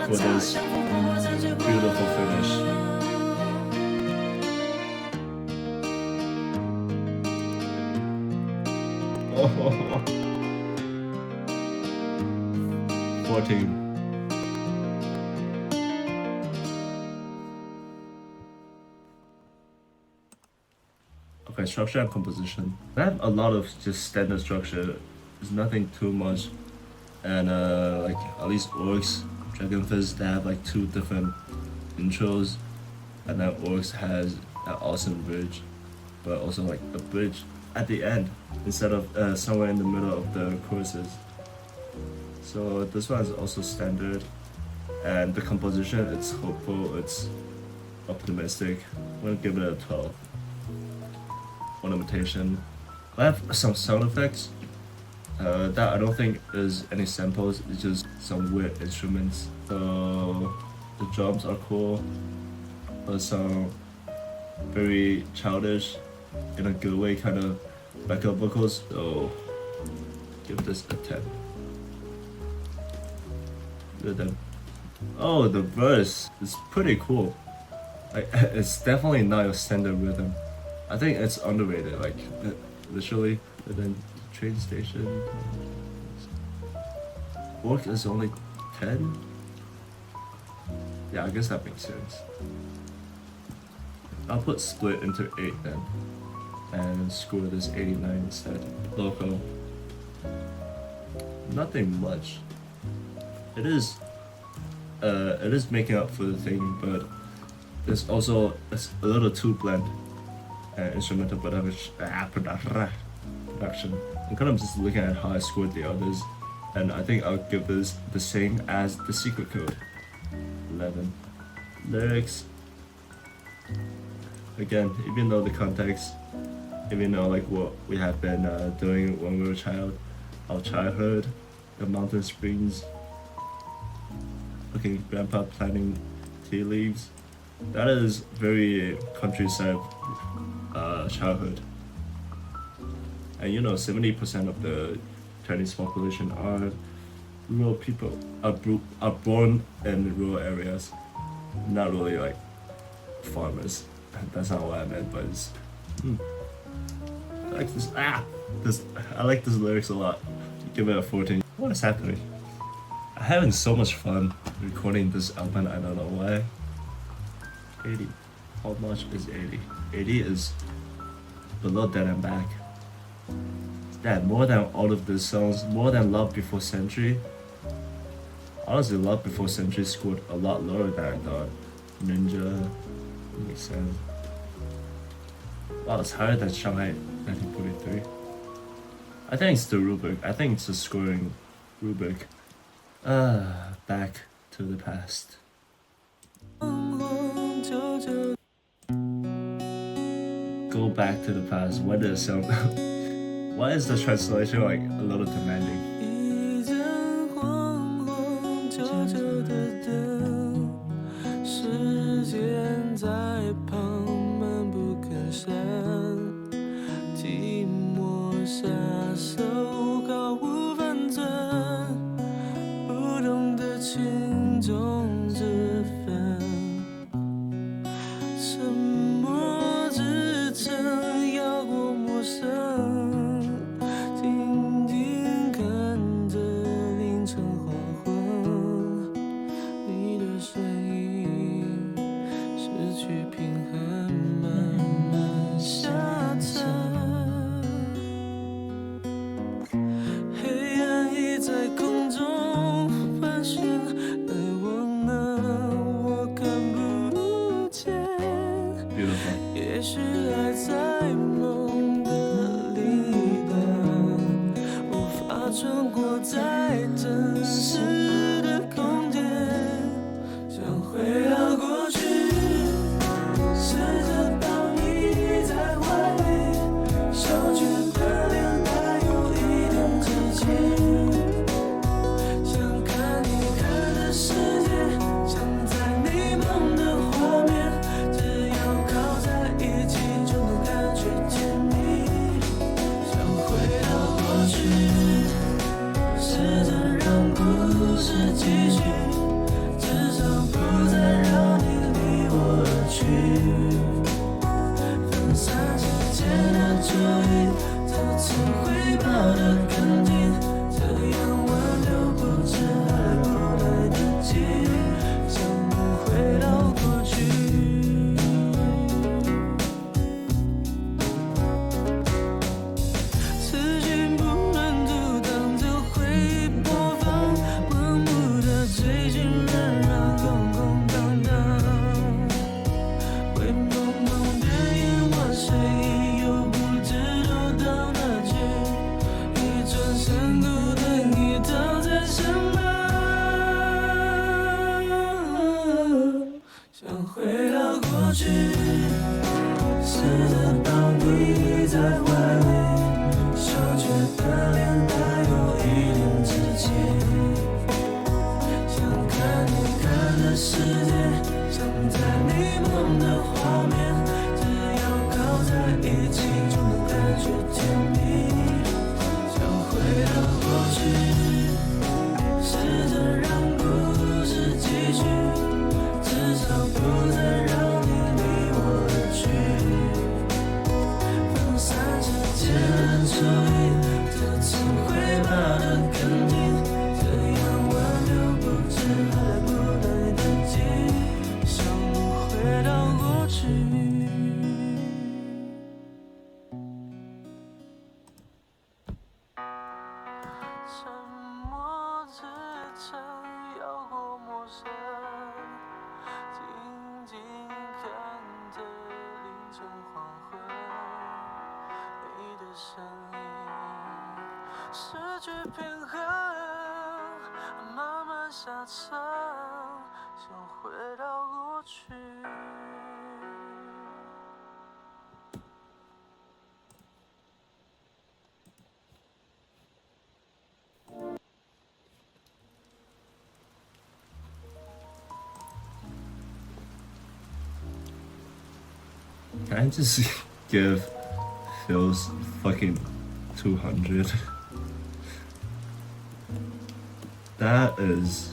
for this beautiful finish. Oh, 14. Okay, structure and composition. I have a lot of just standard structure. There's nothing too much. And like at least Orcs, Dragon Fist, they have like 2 different intros. And then Orcs has an awesome bridge, but also like a bridge at the end instead of somewhere in the middle of the choruses. So this one is also standard. And the composition, it's hopeful, it's optimistic. I'm gonna give it a 12. Ornamentation. I have some sound effects that I don't think is any samples, it's just some weird instruments. So the drums are cool, but some very childish, in a good way, kind of backup vocals. So give this a 10. Good then. Oh, the verse is pretty cool. Like, it's definitely not your standard rhythm. I think it's underrated, like literally. And then the train station. Work is only 10? Yeah, I guess that makes sense. I'll put split into 8 then. And score this 89 instead. Loco. Nothing much. It is making up for the thing, but there's also it's a little too bland. Instrumental production. I'm kind of just looking at how I scored the others, and I think I'll give this the same as the secret code. 11. Lyrics. Again, even though the context, even though like what we have been doing when we were a child, our childhood, the mountain springs, looking grandpa planting tea leaves, that is very countryside childhood. And you know, 70% of the Chinese population are rural people, are born in rural areas, not really like farmers. That's not what I meant, but it's, I like this. I like this lyrics a lot. Give it a 14. What is happening? I'm having so much fun recording this album. I don't know why. 80. How much is 80? 80 is below Dead and Back. That more than all of the songs, more than Love Before Century. Honestly, Love Before Century scored a lot lower than I thought. Ninja, makes sense. Wow, it's higher than Shanghai 1943. I think it's the rubric. I think it's the scoring rubric. Back to the past. Go back to the past. What does it sound? Why is the translation like a little demanding? Beautiful. 也许还在梦的另一端，无法穿过再真实的空间，想回到过去，试着抱你在怀里，小却的脸带有一点稚气，想看你看的世界，想在你梦的画面，只要靠在一起就能感觉甜蜜，想回到过去，试着让故事继续，至少不再让你离我而去，分散之间的注意，这次会抱得更紧，这样挽留不知还不来得及，想回到过去。时间不能阻挡这回忆播放，盲目的追寻仍然空空荡荡，灰蒙蒙的夜晚，谁又不知道到哪去，一转身孤单已躺在身旁，想回到过去，试着抱你在怀里，小却的脸带有一点稚气，想看你看的世界，想在你梦的画面，只要靠在一起就能感觉甜蜜，想回到过去，试着让故事继续，至少不再让你离我而去，分散之间的注意，这次会抱得更紧，这样挽留不知还不来得及，想回到过去。沉默支撑摇过陌生，静静看着凌晨黄昏，你的身影失去平衡，慢慢下沉，想回到过去。Can I just give Phil's fucking 200? That is.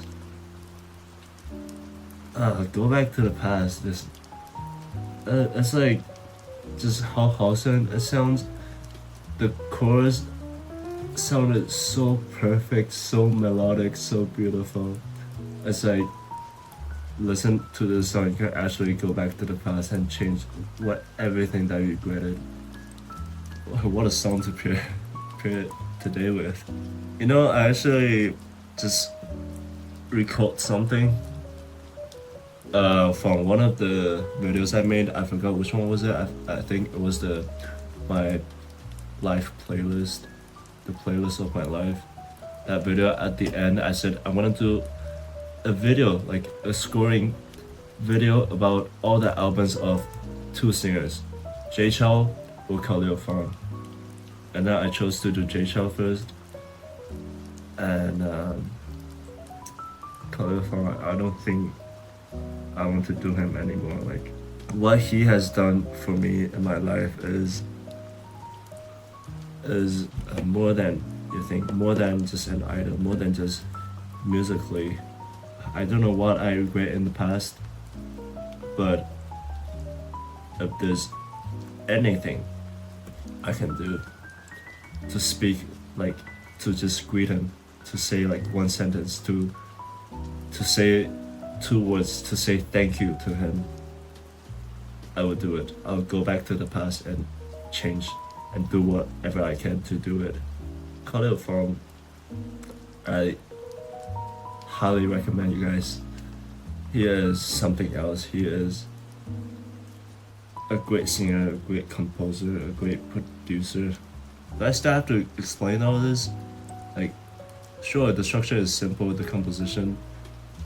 Go back to the past. This. It's like just how Hausen it sounds. The chorus sounded so perfect, so melodic, so beautiful. It's like listen to this song, you can actually go back to the past and change everything that you regretted. What a song to pair today with. You know, I actually just recalled something from one of the videos I made. I forgot which one was it. I think it was my life playlist, the playlist of my life. That video at the end, I said I want to do a video, like a scoring video about all the albums of two singers, Jay Chou or Khalil Fong. And then I chose to do Jay Chou first. And Khalil Fong, I don't think I want to do him anymore. Like, what he has done for me in my life is more than you think, more than just an idol, more than just musically. I don't know what I regret in the past, but if there's anything I can do to speak, like to just greet him, to say like one sentence, to say 2 words, to say thank you to him, I would do it. I'll go back to the past and change and do whatever I can to do it. Khalil Fong, I highly recommend you guys. He is something else. He is a great singer, a great composer, a great producer. Do I still have to explain all this? Like, sure, the structure is simple, the composition,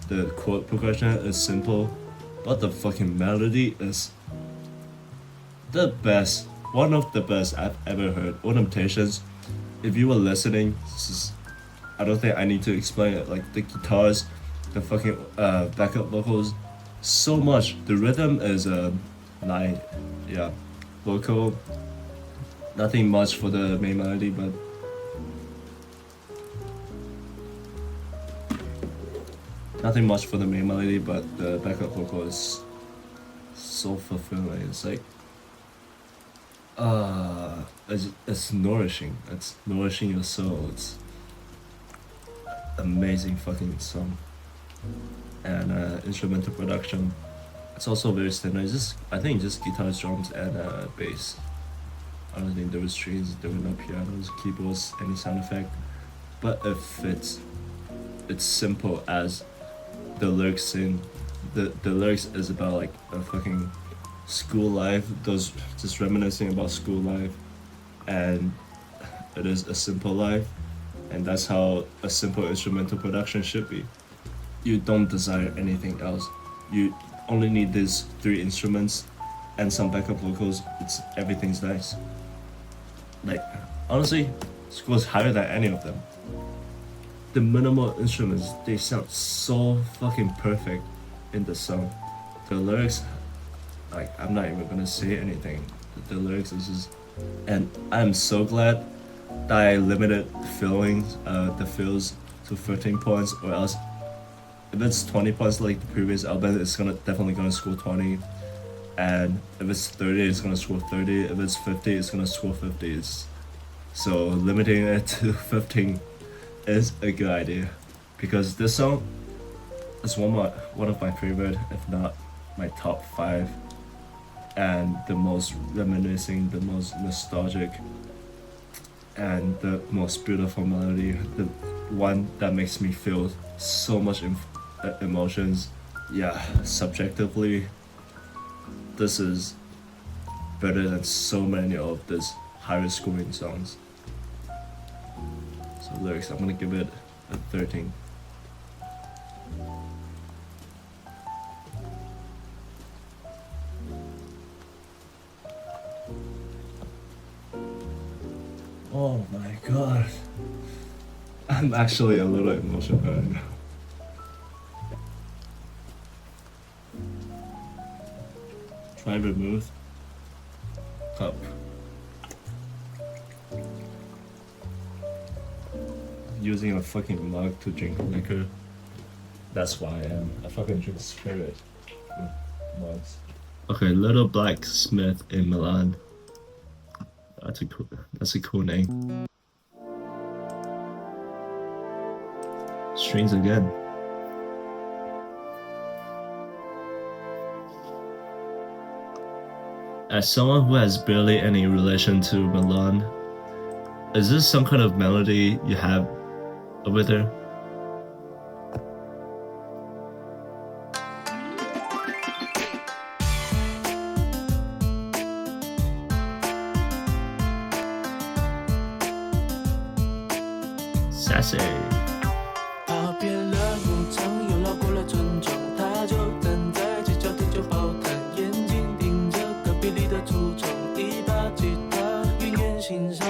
the chord progression is simple, but the fucking melody is the best. One of the best I've ever heard. Ornamentations, if you were listening, I don't think I need to explain it. Like the guitars, the fucking backup vocals, so much. The rhythm is vocal. Nothing much for the main melody, but the backup vocal is so fulfilling. It's like it's nourishing. It's nourishing your soul. It's amazing fucking song. And instrumental production, it's also very standard. I think just guitars, drums, and bass. I don't think there were strings, there were no pianos, keyboards, any sound effect, but it fits. It's simple as the lyrics sing. The lyrics is about like a fucking school life, those just reminiscing about school life, and it is a simple life, and that's how a simple instrumental production should be. You don't desire anything else. You only need these 3 instruments and some backup vocals. Everything's nice. Like, honestly, scores higher than any of them. The minimal instruments, they sound so fucking perfect in the song. The lyrics, like, I'm not even gonna say anything. The lyrics is just, and I'm so glad that I limited the fills to 13 points, or else if it's 20 points like the previous album, it's definitely gonna score 20. And if it's 30, it's gonna score 30. If it's 50, it's gonna score 50. So limiting it to 15 is a good idea, because this song is one of my favorite, if not my top 5, and the most reminiscing, the most nostalgic, and the most beautiful melody, the one that makes me feel so much emotions. Yeah, subjectively, this is better than so many of these higher scoring songs. So lyrics, I'm gonna give it a 13. Oh my god. I'm actually a little emotional right now. Try remove cup. Using a fucking mug to drink liquor. That's why I fucking drink spirit with mugs. Okay, Little Blacksmith in Milan. That's a cool name. Strings again. As someone who has barely any relation to Milan, is this some kind of melody you have over there? Sassy. 跑遍了牧场，又绕过了村庄，他就站在犄角地就抱弹，眼睛盯着隔壁里的橱窗，一把吉他远远欣赏。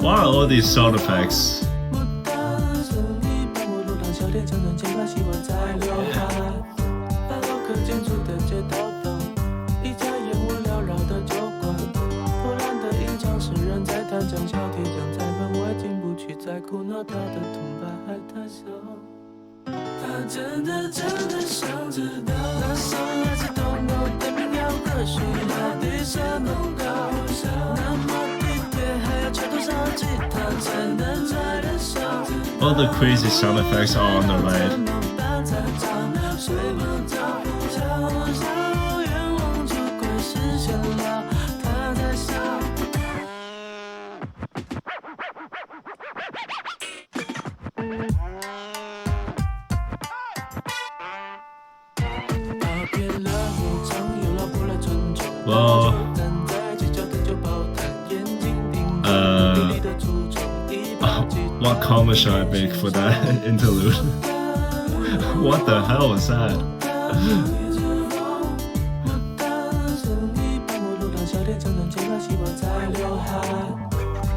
What are all these sound effects? 牡丹声音伴我路旁小店，辗转间把希望在刘海。大楼可见出的街道灯，一家烟雾缭绕的酒馆，破烂的吟唱诗人在弹讲，小铁匠在门外进不去，在苦恼他的同伴还太小。他真的想知道，那首来自东欧的民谣歌曲到底什么高效？那么地铁还要敲多少吉他才能猜得上？ All the crazy sound effects are on the right. 睡不着，小小愿望就快实现了，他在笑。Well, what comment should I make for that interlude? What the hell was that?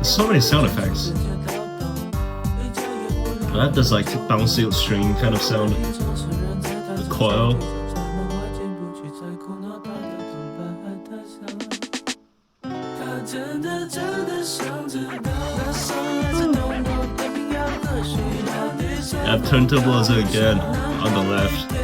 So many sound effects. I have this like bouncy string kind of sound. The coil. I have turntables again on the left.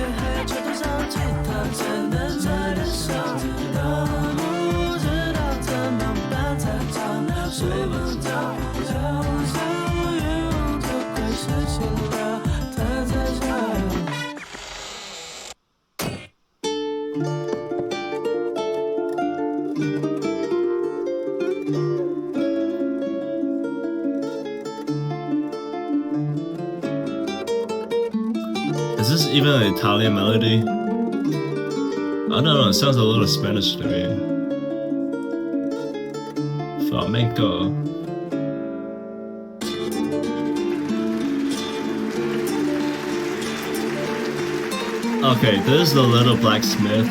Is this even an Italian melody? I don't know, it sounds a little Spanish to me. Flamenco. Okay, this is the little blacksmith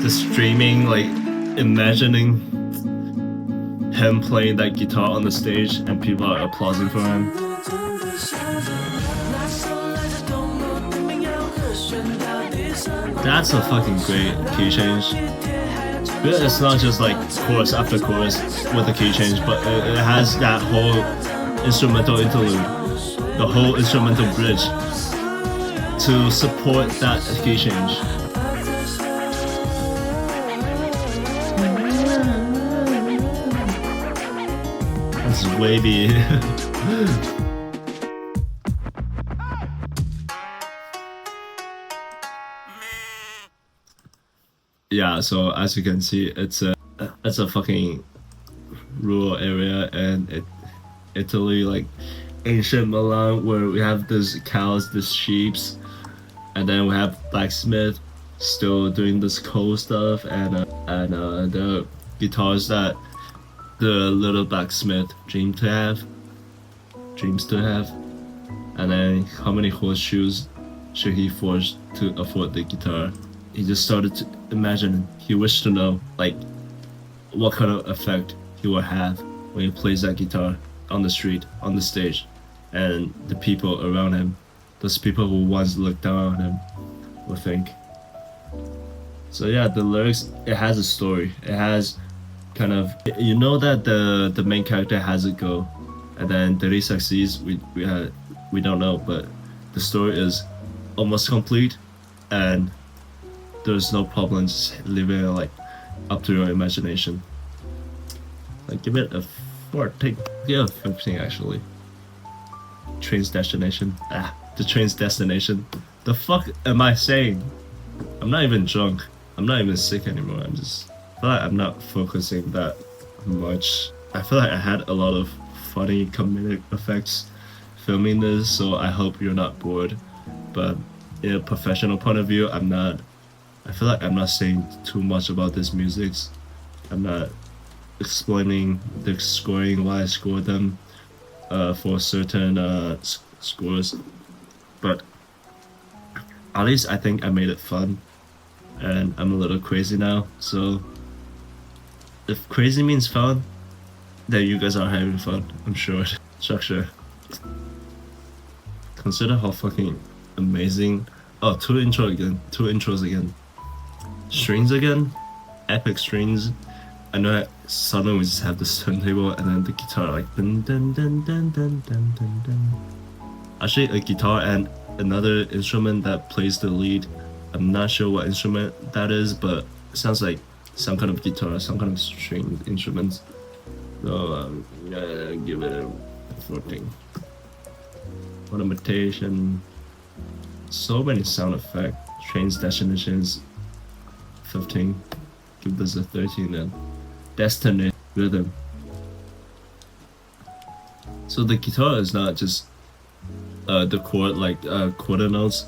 just dreaming, like imagining him playing that guitar on the stage and people are applauding for him. That's a fucking great key change. It's not just like chorus after chorus with a key change, but it has that whole instrumental interlude, the whole instrumental bridge to support that key change. That's wavy. Yeah, so as you can see, it's a fucking rural area, and Italy, like ancient Milan, where we have these cows, these sheeps, and then we have blacksmith still doing this coal stuff, and the guitars that the little blacksmith dreams to have, and then how many horseshoes should he forge to afford the guitar? He just started to imagine. He wished to know, like, what kind of effect he will have when he plays that guitar on the street, on the stage, and the people around him, those people who once looked down on him, will think. So yeah, the lyrics, it has a story. It has kind of, you know that the main character has a goal, and then that he succeeds. We don't know, but the story is almost complete, and there's no problems living like up to your imagination. Like, give it a 14. Yeah, 15 actually. Train's destination. The train's destination. The fuck am I saying? I'm not even drunk. I'm not even sick anymore. I feel like I'm not focusing that much. I feel like I had a lot of funny comedic effects filming this, so I hope you're not bored. But in a professional point of view, I feel like I'm not saying too much about these musics. I'm not explaining the scoring, why I scored them for certain scores. But at least I think I made it fun. And I'm a little crazy now. So if crazy means fun, then you guys are having fun, I'm sure. Structure. Consider how fucking amazing. Oh, two intros again. Strings again, epic strings. I know suddenly we just have this turntable and then the guitar like dun dun dun dun dun dun dun dun. Actually, a guitar and another instrument that plays the lead. I'm not sure what instrument that is, but it sounds like some kind of guitar, some kind of string instrument. So yeah, give it a 14. Ornamentation. So many sound effects. Train's destinations. 15. Give this a 13 then. Destiny. Rhythm. So the guitar is not just the chord, like quarter notes.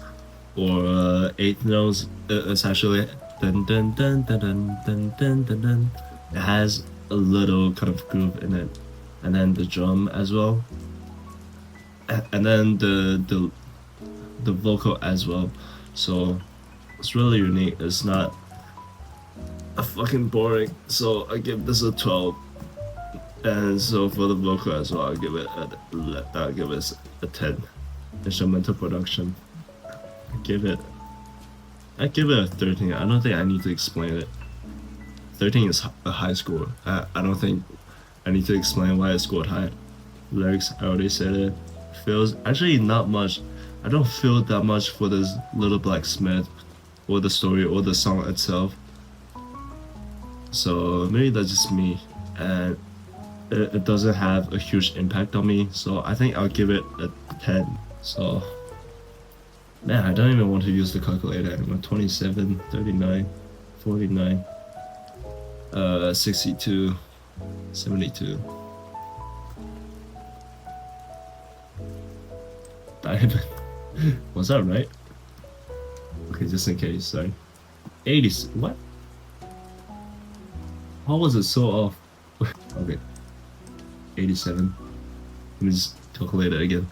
or eighth notes. It's actually dun dun dun dun dun dun dun dun dun. It has a little kind of groove in it, and then the drum as well, and then the vocal as well. So it's really unique. It's not a fucking boring. So I give this a 12. And so for the vocal as well, I'll give it a 10. Instrumental production, I give it a 13. I don't think I need to explain it. 13 is a high score. I don't think I need to explain why I scored high. Lyrics, I already said it. Feels actually not much. I don't feel that much for this Little Blacksmith, or the story, or the song itself. So maybe that's just me, and it doesn't have a huge impact on me. So I think I'll give it a 10. So man, I don't even want to use the calculator anymore. 27, 39, 49, 62, 72. Was that right? Okay, just in case, sorry. 80, what? How was it so off? Okay. 87. Let me just calculate it again.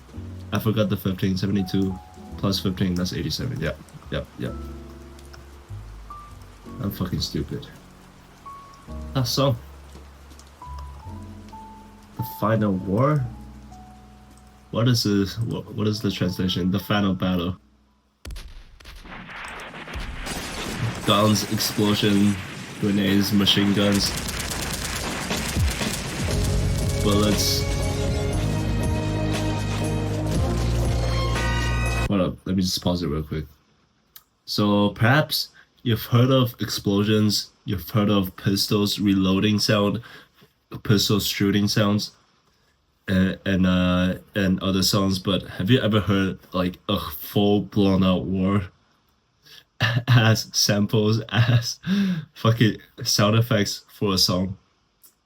I forgot the 15, 72 plus 15, that's 87. Yep. I'm fucking stupid. That song. The Final War? What is this? What is the translation? The Final Battle. Guns, explosion, grenades, machine guns, bullets. Hold up, let me just pause it real quick. So perhaps you've heard of explosions, you've heard of pistols reloading sound, pistols shooting sounds, and other sounds, but have you ever heard like a full blown out war as samples, as fucking sound effects for a song?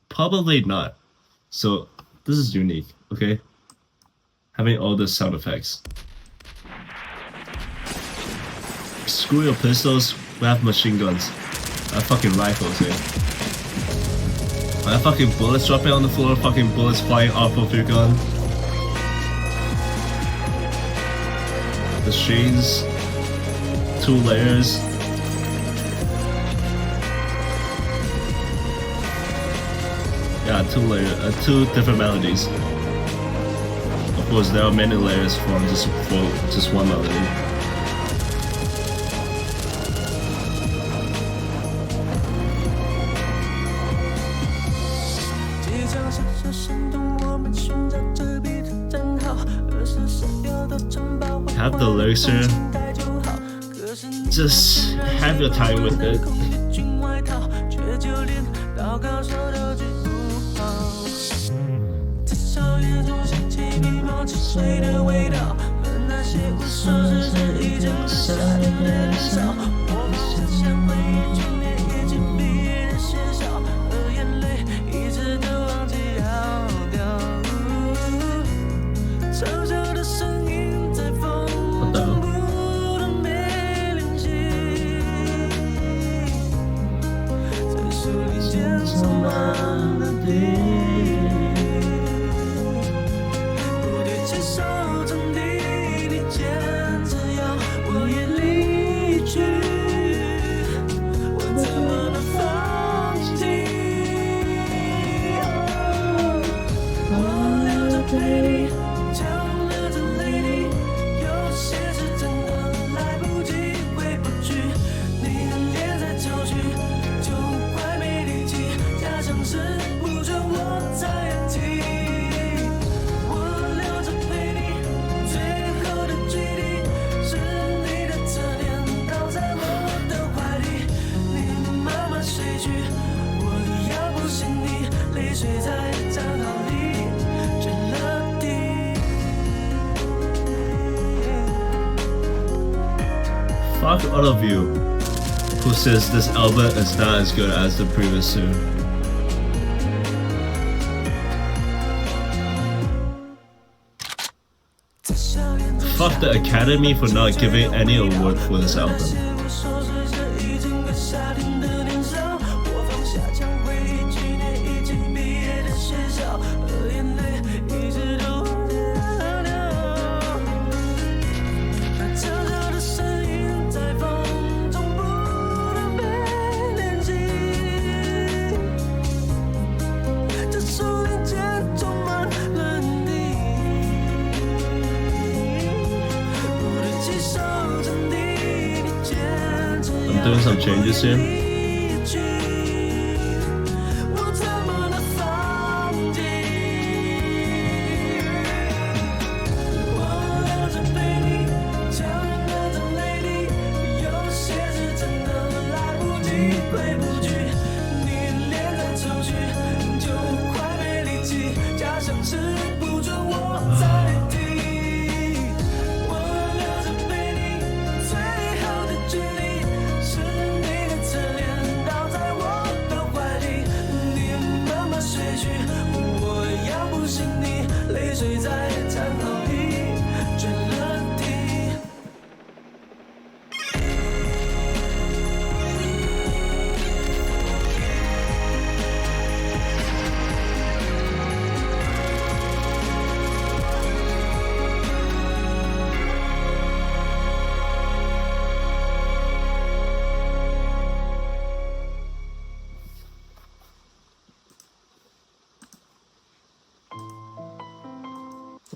Probably not. So this is unique, okay? Having all the sound effects. Screw your pistols, we have machine guns. I have fucking rifles here. I have fucking bullets dropping on the floor, fucking bullets flying off of your gun. The strings, 2 layers. Yeah, 2 layers, 2 different melodies. Of course, there are many layers for just one melody. Have the lyrics here. Just have your time with it. Fuck all of you who says this album is not as good as the previous two. fuck the Academy for not giving any award for this album. I'm doing some changes here.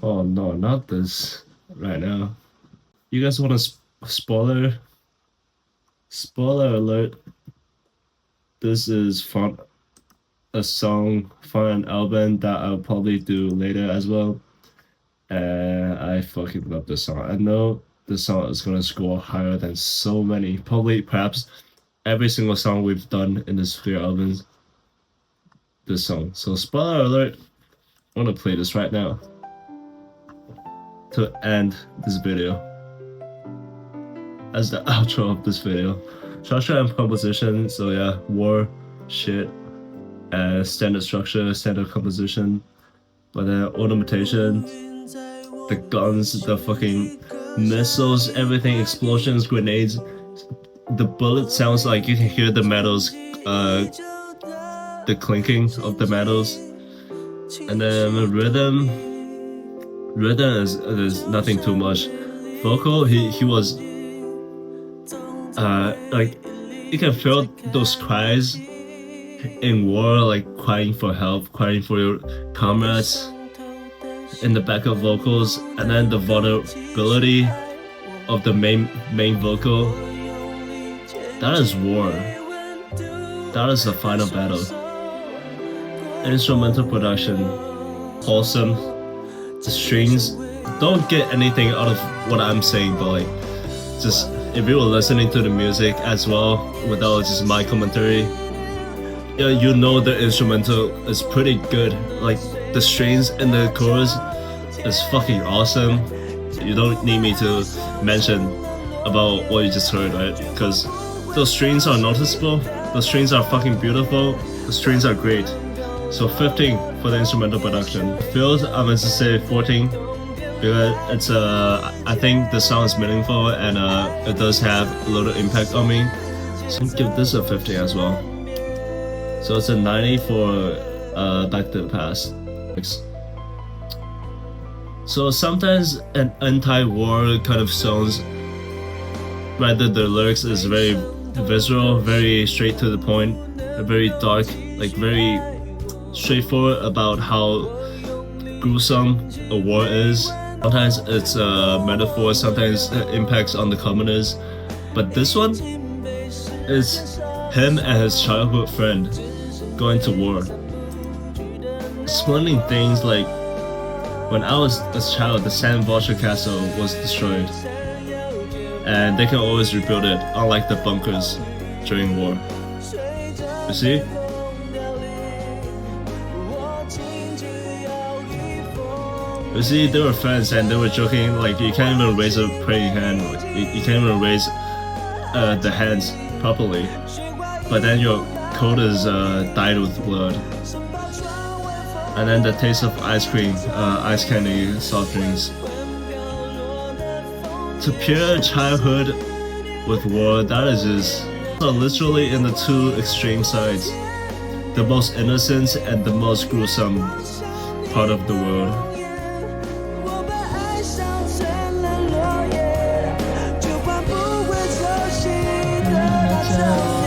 Oh no, not this right now. You guys want a spoiler? Spoiler alert. This is from a song from an album that I'll probably do later as well. And I fucking love this song. I know this song is gonna score higher than so many, probably perhaps every single song we've done in this 3 albums. This song. So spoiler alert, I wanna play this right now to end this video as the outro of this video. Structure and composition, so yeah, war, shit, standard structure, standard composition, but then ornamentation, the guns, the fucking missiles, everything, explosions, grenades, the bullet sounds like you can hear the metals, the clinking of the metals, and then rhythm is nothing too much. Vocal, he was like you can feel those cries in war, like crying for help, crying for your comrades in the back of vocals, and then the vulnerability of the main vocal. That is war. That is the final battle. Instrumental production, wholesome. The strings, don't get anything out of what I'm saying, but like, just if you were listening to the music as well without just my commentary, yeah, you know the instrumental is pretty good. Like the strings in the chorus is fucking awesome. You don't need me to mention about what you just heard, right? Because those strings are noticeable. The strings are fucking beautiful. The strings are great. So 15 for the instrumental production. Feels, I'm going to say 14 because it's I think the song is meaningful and it does have a little impact on me. So I'll give this a 50 as well. So it's a 90 for Back to the Past. So sometimes an anti-war kind of songs, rather the lyrics is very visceral, very straight to the point, very dark, like very straightforward about how gruesome a war is. Sometimes it's a metaphor, sometimes it impacts on the commoners. But this one is him and his childhood friend going to war. Explaining things like, when I was a child, the San Vulture Castle was destroyed. And they can always rebuild it, unlike the bunkers during war. You see? You see, they were friends and they were joking, like you can't even raise a praying hand, you can't even raise the hands properly. But then your coat is dyed with blood. And then the taste of ice cream, ice candy, soft drinks. To pure childhood with war, that is just so literally in the two extreme sides. The most innocent and the most gruesome part of the world. 我把爱烧成了落叶，就换不回熟悉的那张脸。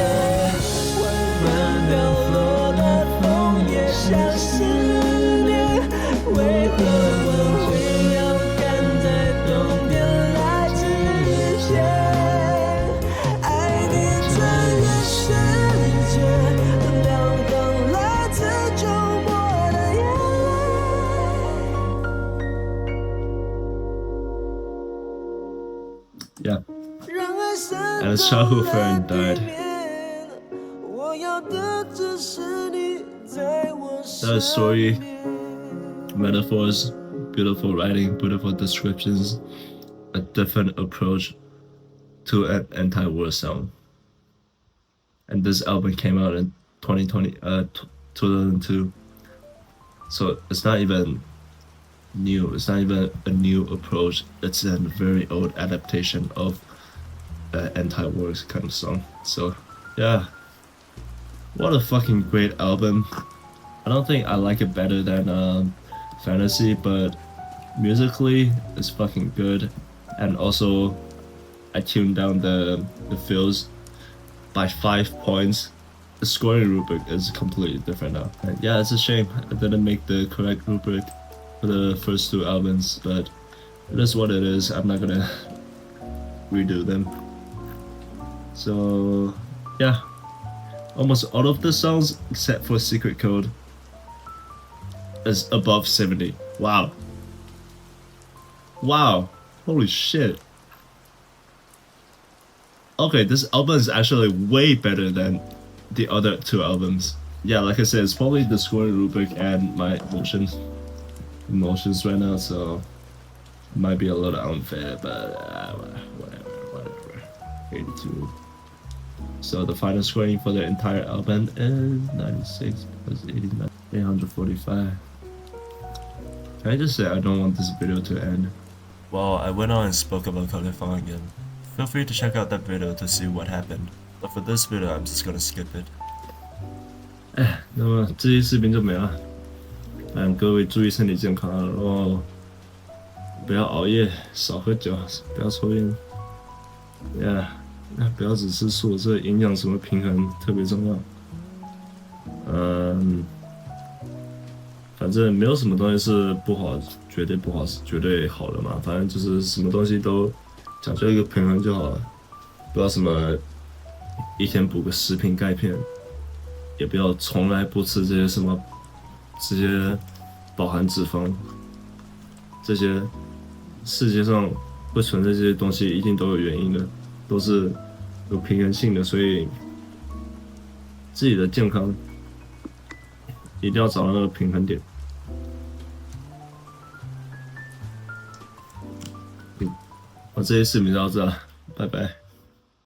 万掉落的枫叶像思念，为何我会要赶在冬天来之前？爱你穿越世界，流动来自周末的眼泪。 Yeah. 让爱渗 And his 透 childhood 了 friend 地 died. 面，我要的只是你在我 That 身 story, 边。 metaphors, beautiful writing, beautiful descriptions, a different approach to an anti-war song. And this album came out in 2002. So it's not even new. It's not even a new approach. It's a very old adaptation of an anti-war kind of song. So yeah, what a fucking great album. I don't think I like it better than Fantasy, but musically it's fucking good. And also I tuned down the fills by 5 points. The scoring rubric is completely different now. And yeah, it's a shame I didn't make the correct rubric for the first 2 albums, but it is what it is. I'm not gonna redo them. So yeah, almost all of the songs except for Secret Code is above 70. Wow. Wow. Holy shit. Okay, this album is actually way better than the other 2 albums. Yeah, like I said, it's probably the scoring rubric and my emotions right now, so it might be a little unfair, but whatever. 82. So the final scoring for the entire album is 96 plus 89, 845. Can I just say I don't want this video to end? Well, I went on and spoke about Khalil Fong again. Feel free to check out that video to see what happened. But for this video, I'm just gonna skip it. 那么这期视频就没了。各位注意身体健康，然后不要熬夜，少喝酒，不要抽烟。不要只吃素，这营养什么平衡特别重要。反正没有什么东西是不好，绝对不好，绝对好的嘛。反正就是什么东西都讲究一个平衡就好了。不要什么一天补个10瓶钙片，也不要从来不吃这些什么这些饱含脂肪，这些世界上会存在这些东西一定都有原因的，都是有平衡性的，所以自己的健康一定要找到那个平衡点。我这些视频就到这了，拜拜。